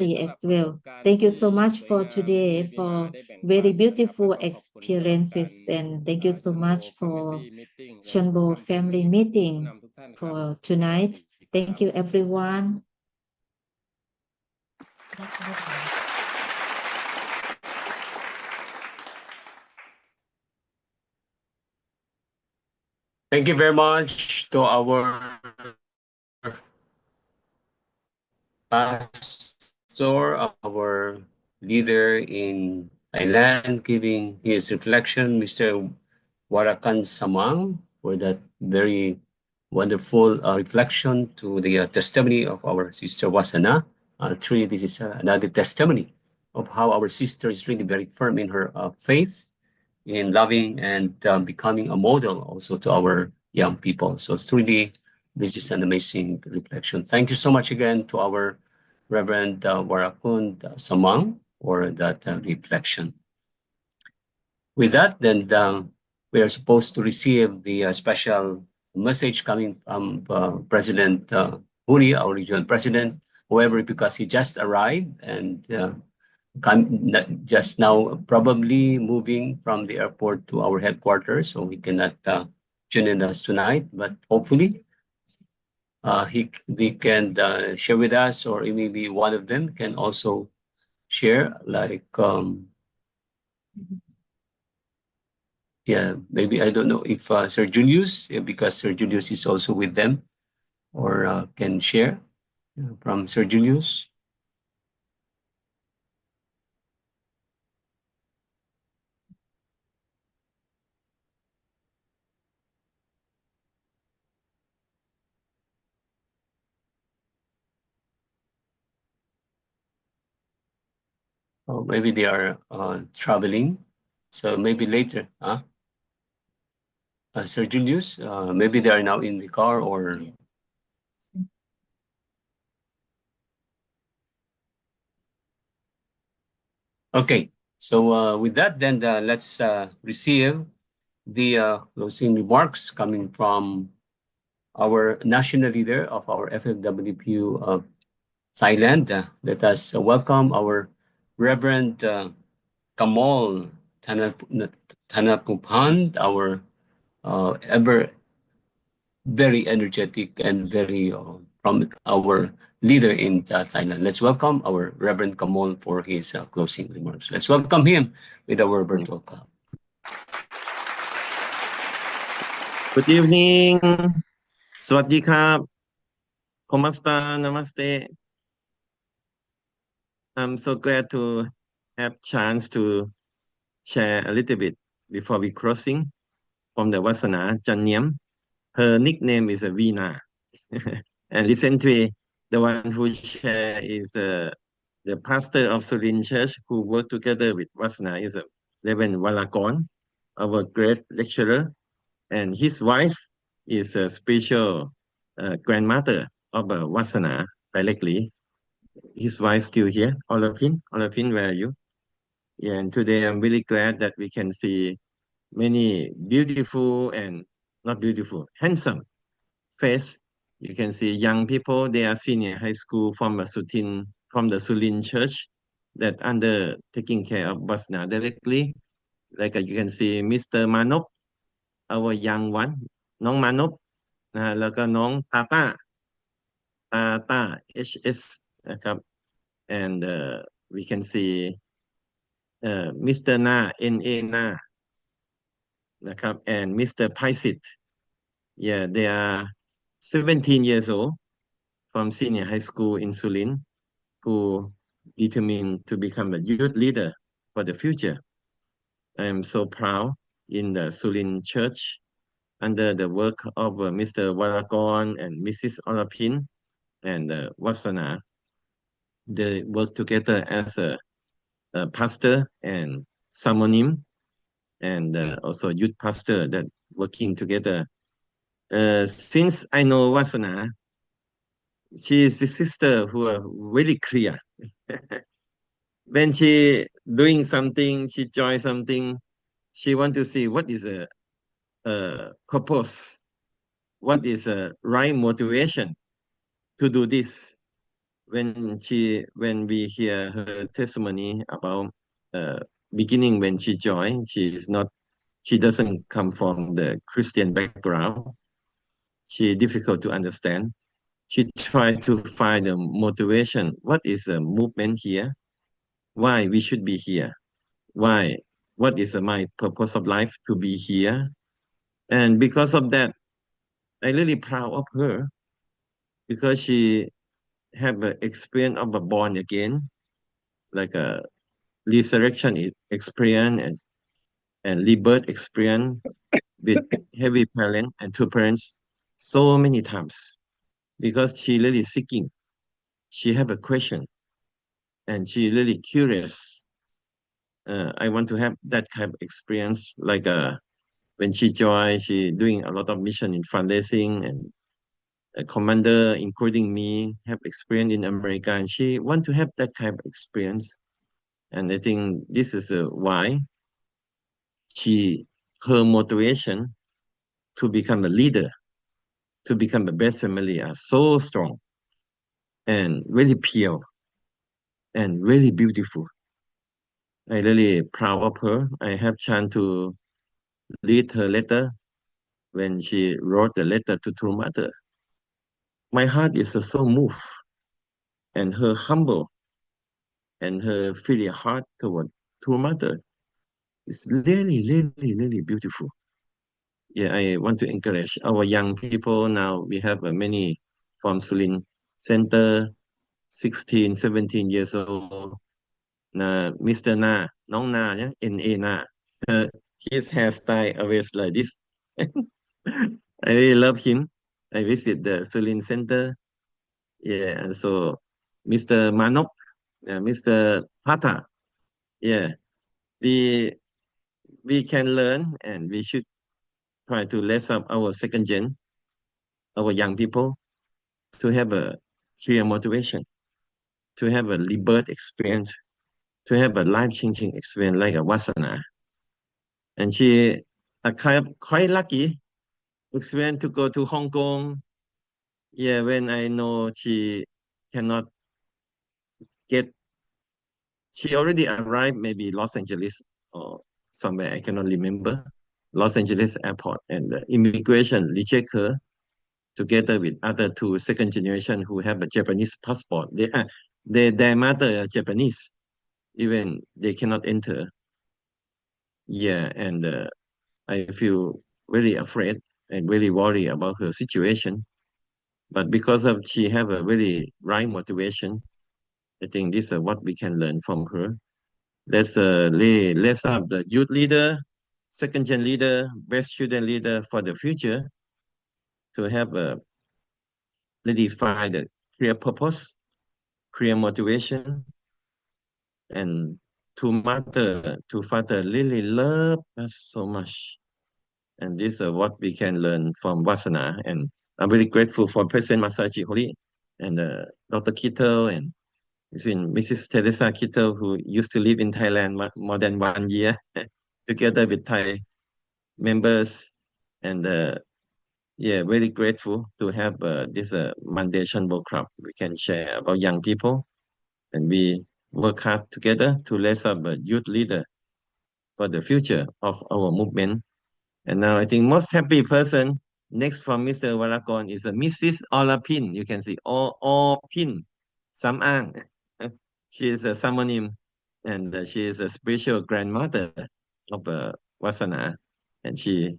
family as well. Thank you so much for today, for very beautiful experiences, and thank you so much for CheonBo family meeting for tonight. Thank you, everyone.
Thank you very much to our pastor, our leader in Thailand, giving his reflection, Mr. Warakan Samang for that very wonderful reflection to the testimony of our sister Wasana. Truly, this is another testimony of how our sister is really very firm in her faith, in loving and becoming a model also to our young people. So it's truly, this is an amazing reflection. Thank you so much again to our Reverend Warakun Samang for that reflection. With that, then we are supposed to receive the special message coming from President Huri, our regional president. However, because he just arrived and just now probably moving from the airport to our headquarters, so he cannot tune in us tonight. But hopefully, they can share with us, or maybe one of them can also share, like. Yeah, maybe I don't know if Sir Julius, because Sir Julius is also with them, or can share from Sir Julius. Or maybe they are traveling, so maybe later, huh? Sir Julius, maybe they are now in the car or. Okay, so with that, then let's receive the closing remarks coming from our national leader of our FFWPU of Thailand. Let us welcome our Reverend Kamal Thanapupan, our ever very energetic and very from our leader in Thailand. Let's welcome our Reverend Kamal for his closing remarks. Let's welcome him with our virtual club.
Good evening. สวัสดีครับ Komasta, namaste. I'm so glad to have chance to share a little bit before we crossing from the Wasana Janyam. Her nickname is Veena. And recently, the one who share is the pastor of Surin Church who work together with Wasana is Reverend Walakon, our great lecturer. And his wife is a spiritual grandmother of Wasana directly. His wife still here, Olapin, where are you? Yeah, and today I'm really glad that we can see many beautiful and not beautiful, handsome face. You can see young people, they are senior high school from the Sulin Church that under taking care of Wasana directly. Like you can see Mr. Manop, our young one, น้องมานพแล้วก็น้องตา HS นะครับ and we can see Mr. Na NA Na นะครับ and Mr. Paisit. Yeah, they are 17 years old from senior high school in Sulin who determined to become a youth leader for the future. I am so proud in the Sulin Church under the work of Mr. Waragon and Mrs. Olapin and Wasana. They work together as a pastor and Samonim and also youth pastor that working together. Since I know Wasana, she is the sister who are really clear. When she doing something, she join something, she want to see what is a purpose, what is a right motivation to do this. When we hear her testimony about beginning when she joined, she doesn't come from the Christian background. She difficult to understand. She tried to find a motivation. What is a movement here? Why we should be here? Why? What is my purpose of life to be here? And because of that, I really proud of her because she have an experience of a born again, like a resurrection experience, and rebirth experience with heavy parent and two parents so many times because she really seeking. She have a question and she really curious. I want to have that kind of experience like when she joined, she doing a lot of mission in fundraising and a commander, including me, have experience in America, and she want to have that kind of experience. And I think this is why she her motivation to become a leader, to become the best family are so strong and really pure and really beautiful. I really proud of her. I have chance to read her letter when she wrote the letter to True Mother. My heart is so moved and her humble and her filial heart toward True Mother is really, really, really beautiful. Yeah, I want to encourage our young people now. We have many from Sulin Center, 16, 17 years old. Mr. Na, Nong Na, yeah, N.A. Na. Uh, his hairstyle always like this. I really love him. I visit the Sulin Center. Yeah, and so Mr. Manok, Mr. Pata. Yeah, we we can learn and we should try to raise up our second gen, our young people, to have a clear motivation, to have a rebirth experience, to have a life-changing experience like a Wasana. And she quite lucky experience to go to Hong Kong. Yeah, when I know she cannot get, she already arrived maybe Los Angeles or somewhere, I cannot remember, Los Angeles airport, and the immigration reject her together with other two second generation who have a Japanese passport. Their mother are Japanese, even they cannot enter. Yeah, and I feel really afraid and really worried about her situation. But because of she have a very right motivation, I think this is what we can learn from her. Let's have the youth leader, second gen leader, best student leader for the future to have a really find a clear purpose, clear motivation, and to father really love us so much. And this is what we can learn from Wasana. And I'm really grateful for President Masaji Hori and Dr. Kittel and Mrs. Teresa Kittel, who used to live in Thailand more than 1 year, together with Thai members. And yeah, very grateful to have this Monday CheonBo Club. We can share about young people and we work hard together to raise up a youth leader for the future of our movement. And now I think most happy person next from Mr. Warakon is a Mrs. Olapin. You can see all Pin Samang. She is a Samanim and she is a spiritual grandmother of Wasana. And she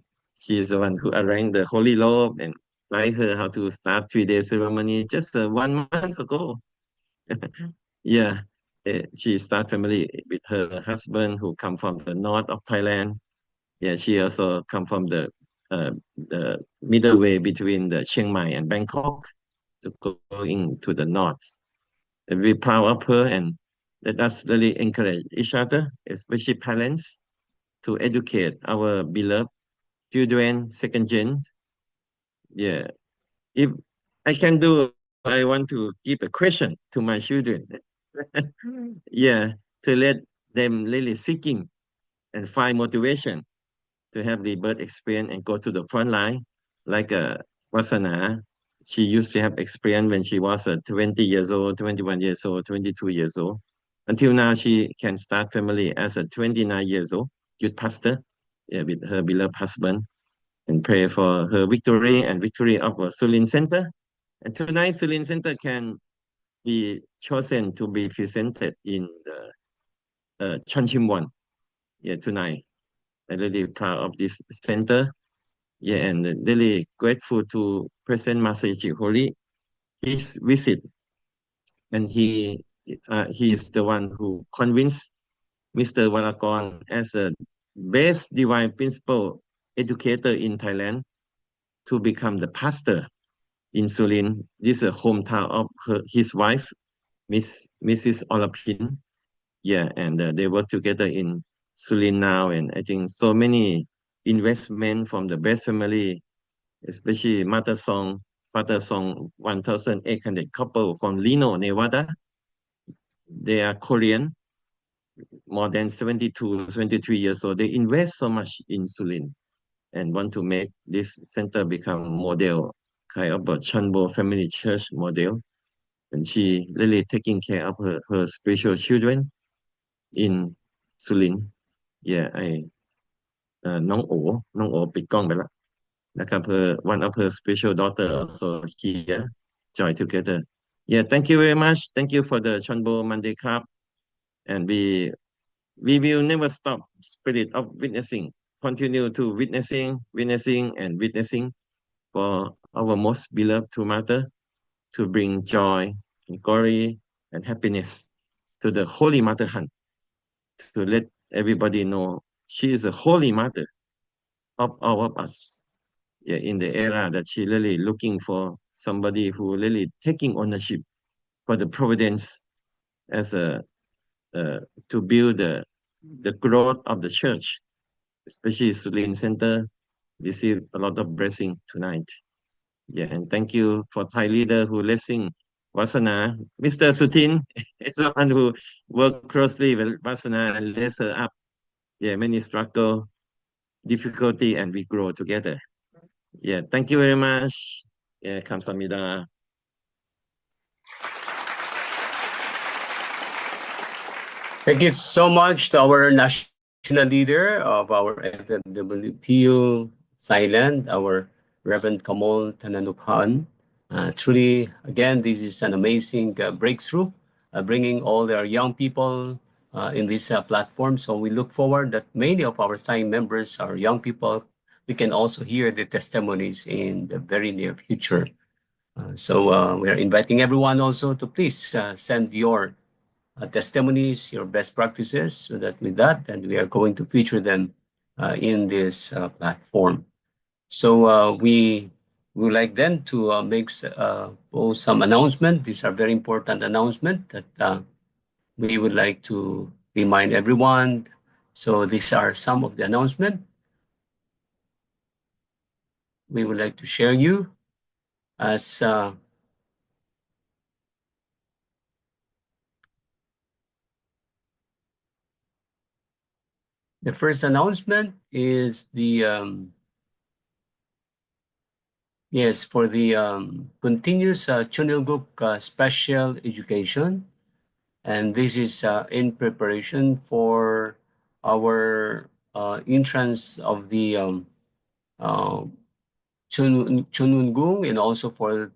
is the one who arranged the holy robe and guide her how to start 3 day ceremony just 1 month ago. Yeah, she start family with her husband who come from the north of Thailand. Yeah, she also come from the middle way between the Chiang Mai and Bangkok to go into the north. And we proud of her and let us really encourage each other, especially parents, to educate our beloved children, second gen. Yeah, if I can do, I want to give a question to my children. Yeah, to let them really seeking and find motivation to have the birth experience and go to the front line. Like Wasana, she used to have experience when she was 20 years old, 21 years old, 22 years old. Until now, she can start family as a 29 years old youth pastor, yeah, with her beloved husband, and pray for her victory and victory of Sulin Center. And tonight, Sulin Center can be chosen to be presented in the Chonchim yeah, tonight. I'm really proud of this center. Yeah, and really grateful to President Masayoshi Hori, his visit, and he is the one who convinced Mr. Waragon as a best divine principle educator in Thailand to become the pastor in Surin. This is a hometown of his wife, Mrs. Olapin. Yeah, and they work together in Surin now, and I think so many investment from the best family, especially Mother Song, Father Song, 1,800 couple from Reno, Nevada. They are Korean, more than 72, 23 years old. They invest so much in Surin and want to make this center become model, kind of a CheonBo family church model. And she really taking care of her spiritual children in Surin. Yeah, น้องโอปิดกล้องไปแล้วนะครับ one of her spiritual daughter also here join together. Yeah, thank you very much. Thank you for the CheonBo Monday Cup, and we will never stop spirit of witnessing. Continue to witnessing and witnessing for our most beloved two mother to bring joy and glory and happiness to the Holy Mother Hunt, to let everybody know she is a holy mother of all of us. Yeah, in the era that she really looking for somebody who really taking ownership for the providence as to build the growth of the church, especially Surin Center, receive a lot of blessing tonight. Yeah, and thank you for Thai leader who blessing Vasana. Mr. Sutin is the one who work closely with Vasana and raise her up. Yeah, many struggle, difficulty, and we grow together. Yeah, thank you very much. Yeah, 감사합니다.
Thank you so much to our national leader of our FFWPU Thailand, our Reverend Kamal Tananuphan. Truly, again, this is an amazing breakthrough, bringing all our young people in this platform. So we look forward that many of our Thai members, our young people, we can also hear the testimonies in the very near future. So we are inviting everyone also to please send your testimonies, your best practices, so that with that, and we are going to feature them in this platform. So we would like then to make some announcement. These are very important announcement that we would like to remind everyone. So these are some of the announcement we would like to share you as the first announcement is the yes, for the continuous Chunilguk special education, and this is in preparation for our entrance of the uh, Chunungung, and also for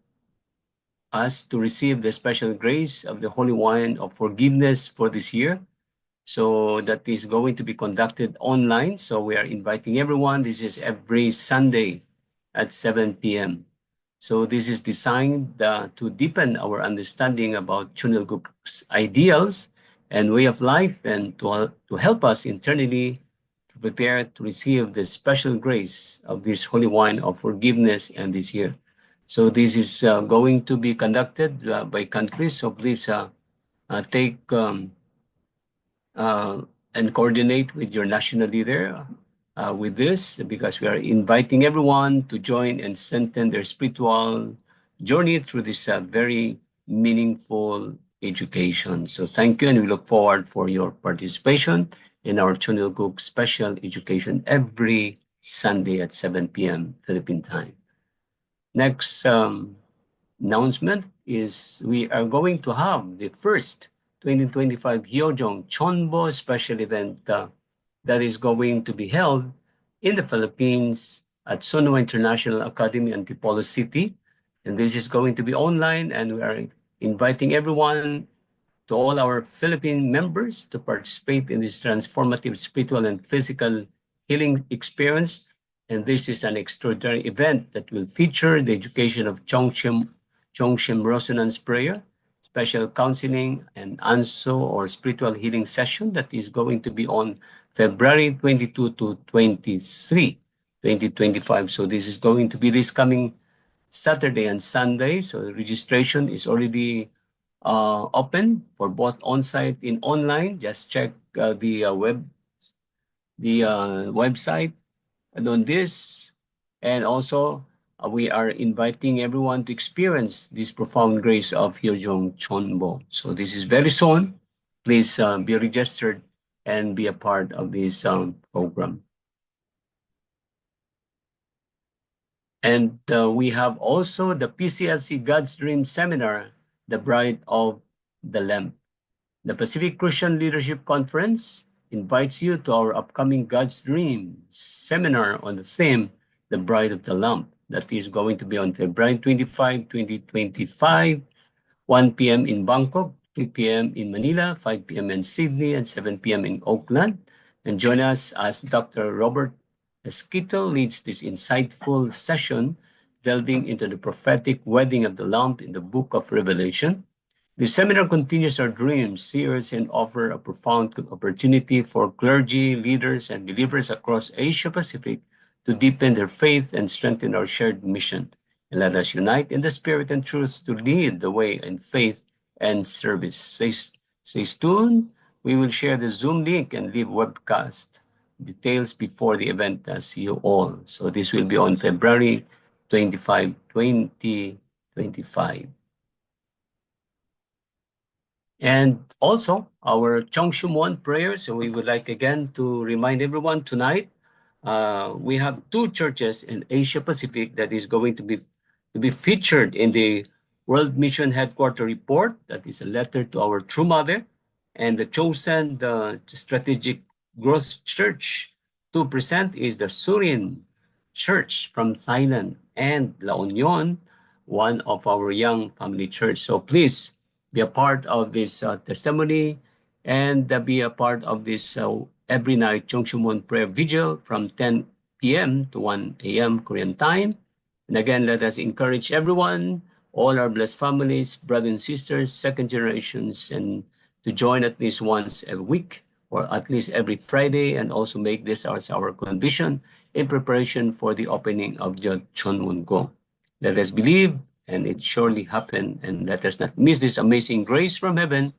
us to receive the special grace of the Holy Wine of Forgiveness for this year. So that is going to be conducted online. So we are inviting everyone. This is every Sunday at 7 p.m. So this is designed to deepen our understanding about Chunilguk's ideals and way of life, and to help us internally to prepare to receive the special grace of this holy wine of forgiveness and this year. So this is going to be conducted by countries. So please take and coordinate with your national leader with this, because we are inviting everyone to join and strengthen their spiritual journey through this very meaningful education. So thank you, and we look forward for your participation in our Chunilguk special education every Sunday at 7 p.m. Philippine time. Next announcement is we are going to have the first 2025 Hyojong CheonBo special event that is going to be held in the Philippines at Sonoma International Academy, Antipolo City. And this is going to be online, and we are inviting everyone, to all our Philippine members, to participate in this transformative spiritual and physical healing experience. And this is an extraordinary event that will feature the education of Chongshim Resonance Prayer. special counseling and ANSO or spiritual healing session that is going to be on February 22 to 23, 2025. So this is going to be this coming Saturday and Sunday. So registration is already open for both on-site and online. Just check the website and on this. And also, we are inviting everyone to experience this profound grace of Hyojong CheonBo. So this is very soon. Please be registered and be a part of this program. And we have also the PCLC God's Dream Seminar, The Bride of the Lamb. The Pacific Christian Leadership Conference invites you to our upcoming God's Dream seminar on the theme, The Bride of the Lamb. That is going to be on February 25, 2025, 1 p.m. in Bangkok, 2 p.m. in Manila, 5 p.m. in Sydney, and 7 p.m. in Auckland. And join us as Dr. Robert Esquito leads this insightful session delving into the prophetic wedding of the Lamb in the book of Revelation. The seminar continues our dreams, series, and offer a profound opportunity for clergy, leaders, and believers across Asia Pacific to deepen their faith and strengthen our shared mission. And let us unite in the spirit and truth to lead the way in faith and service. Stay tuned. We will share the Zoom link and live webcast details before the event. See you all. So this will be on February 25, 2025. And also our Chongshumon prayers. So we would like again to remind everyone tonight, we have two churches in Asia Pacific that is going to be featured in the World Mission Headquarter Report. That is a letter to our True Mother, and the chosen the Strategic Growth Church to present is the Surin Church from Thailand and La Union, one of our young family church. So please be a part of this testimony and be a part of this every night Chongshumon prayer vigil from 10 p.m. to 1 a.m. Korean time. And again, let us encourage everyone, all our blessed families, brothers and sisters, second generations, and to join at least once a week or at least every Friday, and also make this as our condition in preparation for the opening of the Chonwon-go. Let us believe, and it surely happened, and let us not miss this amazing grace from heaven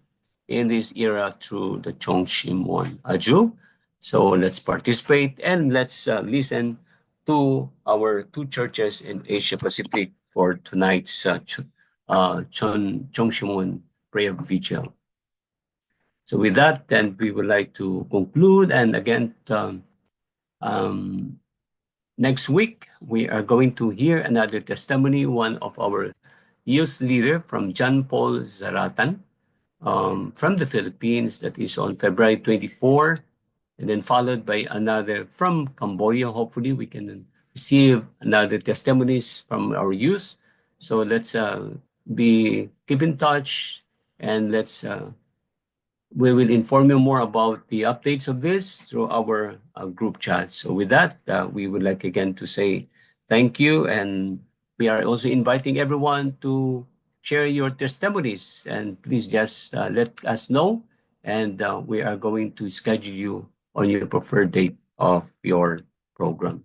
in this era through the Chongshimwon Aju. So let's participate and let's listen to our two churches in Asia Pacific for tonight's Chongshimwon prayer vigil. So with that, then we would like to conclude. And again, next week, we are going to hear another testimony, one of our youth leader from John Paul Zaratan from the Philippines, that is on February 24, and then followed by another from Cambodia. Hopefully, we can receive another testimonies from our youth. So let's keep in touch, and we will inform you more about the updates of this through our group chat. So with that, we would like again to say thank you, and we are also inviting everyone to share your testimonies, and please just let us know, and we are going to schedule you on your preferred date of your program.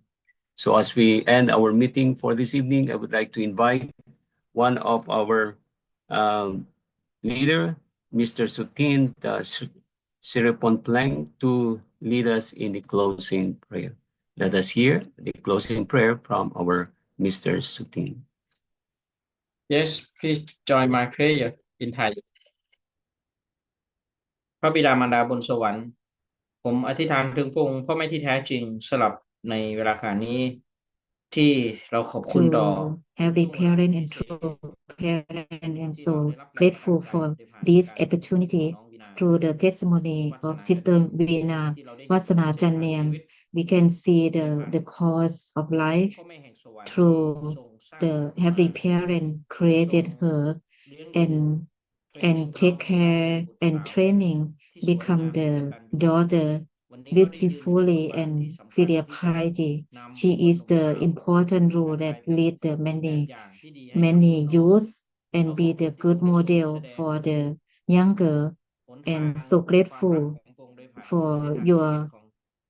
So as we end our meeting for this evening, I would like to invite one of our leader, Mr. Sutin Siriponpleng, to lead us in the closing prayer. Let us hear the closing prayer from our Mr. Sutin.
Yes, please join my prayer in Thai พระบิดามารดาบนสวรรค์ผมอธิษฐานถึงพระองค์พ่อแม่ที่แท้จริงสลับในเวลาขณะนี้ที่เราขอบคุณต่อ
To every parent and true parent and so grateful for this opportunity through the testimony of Sister Veena Wasana Janniam. We can see the cause of life through the every parent created her and take care and training become the daughter beautifully and filial piety. She is the important role that lead the many youth and be the good model for the younger, and so grateful for your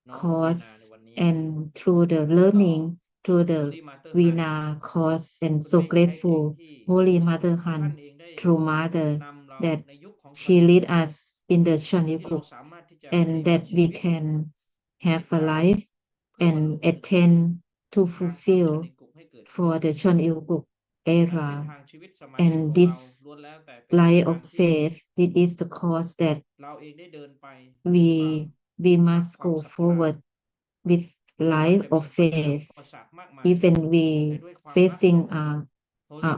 course and through the learning through the Vina course, and so grateful Holy Mother Han, true Mother, that she lead us in the Chanukuk, and that we can have a life and attend to fulfill for the Chanukuk era. And this life of faith, it is the cause that we must go forward with life of faith, even we facing a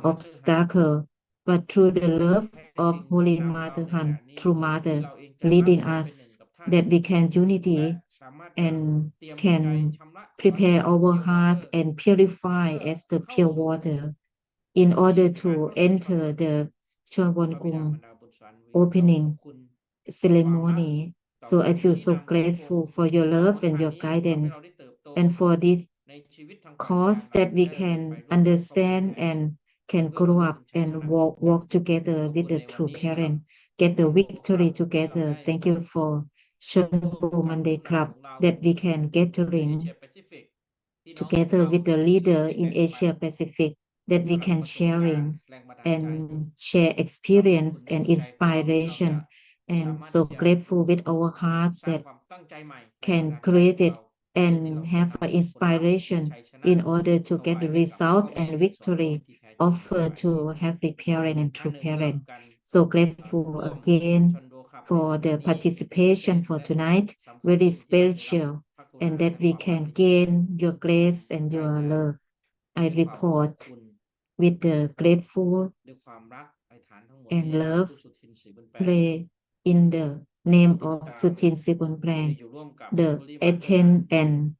obstacle, but through the love of Holy Mother Han, true Mother, leading us, that we can unity and can prepare our heart and purify as the pure water in order to enter the Chonwon opening ceremony. So I feel so grateful for your love and your guidance, and for this cause that we can understand and can grow up and walk together with the true parent, get the victory together. Thank you for CheonBo Monday Club, that we can gathering together with the leader in Asia Pacific, that we can sharing and share experience and inspiration, and so grateful with our heart that can create it and have an inspiration in order to get the result and victory offer to happy parent and true parent. So grateful again for the participation for tonight, very special, and that we can gain your grace and your love. I report with the grateful and love, pray in the name of Sutin Sibunbrang, the attend and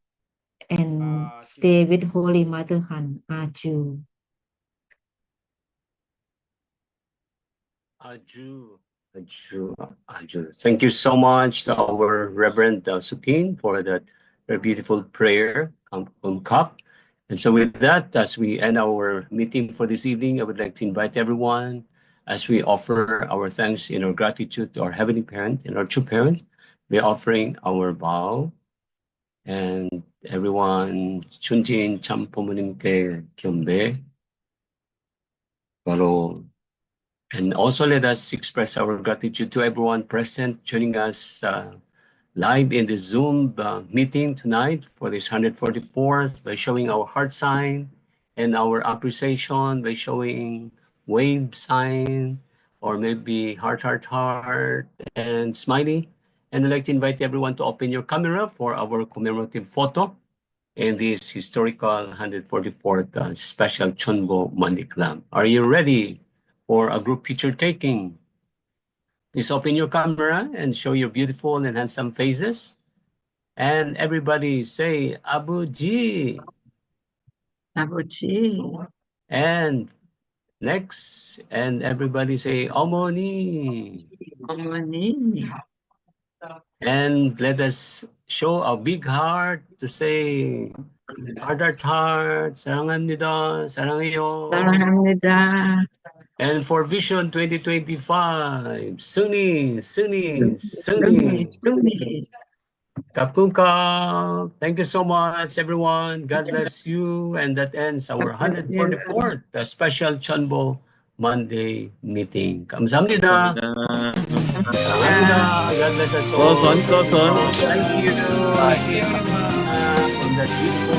stay with Holy Mother Han, Aju.
Aju. Thank you so much to our Reverend Sutin for that very beautiful prayer on cup. And so with that, as we end our meeting for this evening, I would like to invite everyone as we offer our thanks in our gratitude to our Heavenly Parent and our true parents. We're offering our vow. And everyone, 춘진 참 부모님께 경배. And also let us express our gratitude to everyone present joining us live in the Zoom meeting tonight for this 144th by showing our heart sign and our appreciation by showing wave sign or maybe heart and smiley. And I'd like to invite everyone to open your camera for our commemorative photo in this historical 144th special CheonBo Monday Club. Are you ready for a group picture taking? Please open your camera and show your beautiful and handsome faces. And everybody say, Abuji.
Abuji.
And next, and everybody say, Omoni.
Omoni.
And let us show a big heart to say, heart, 사랑합니다, 사랑해요.
사랑합니다.
And for Vision 2025, Suni. Kapkunka. Thank you so much, everyone. God bless you. And that ends our 144th special CheonBo Monday meeting. 감사합니다. 감사합니다. God bless us all.
Koson.
Thank you. See you from that beautiful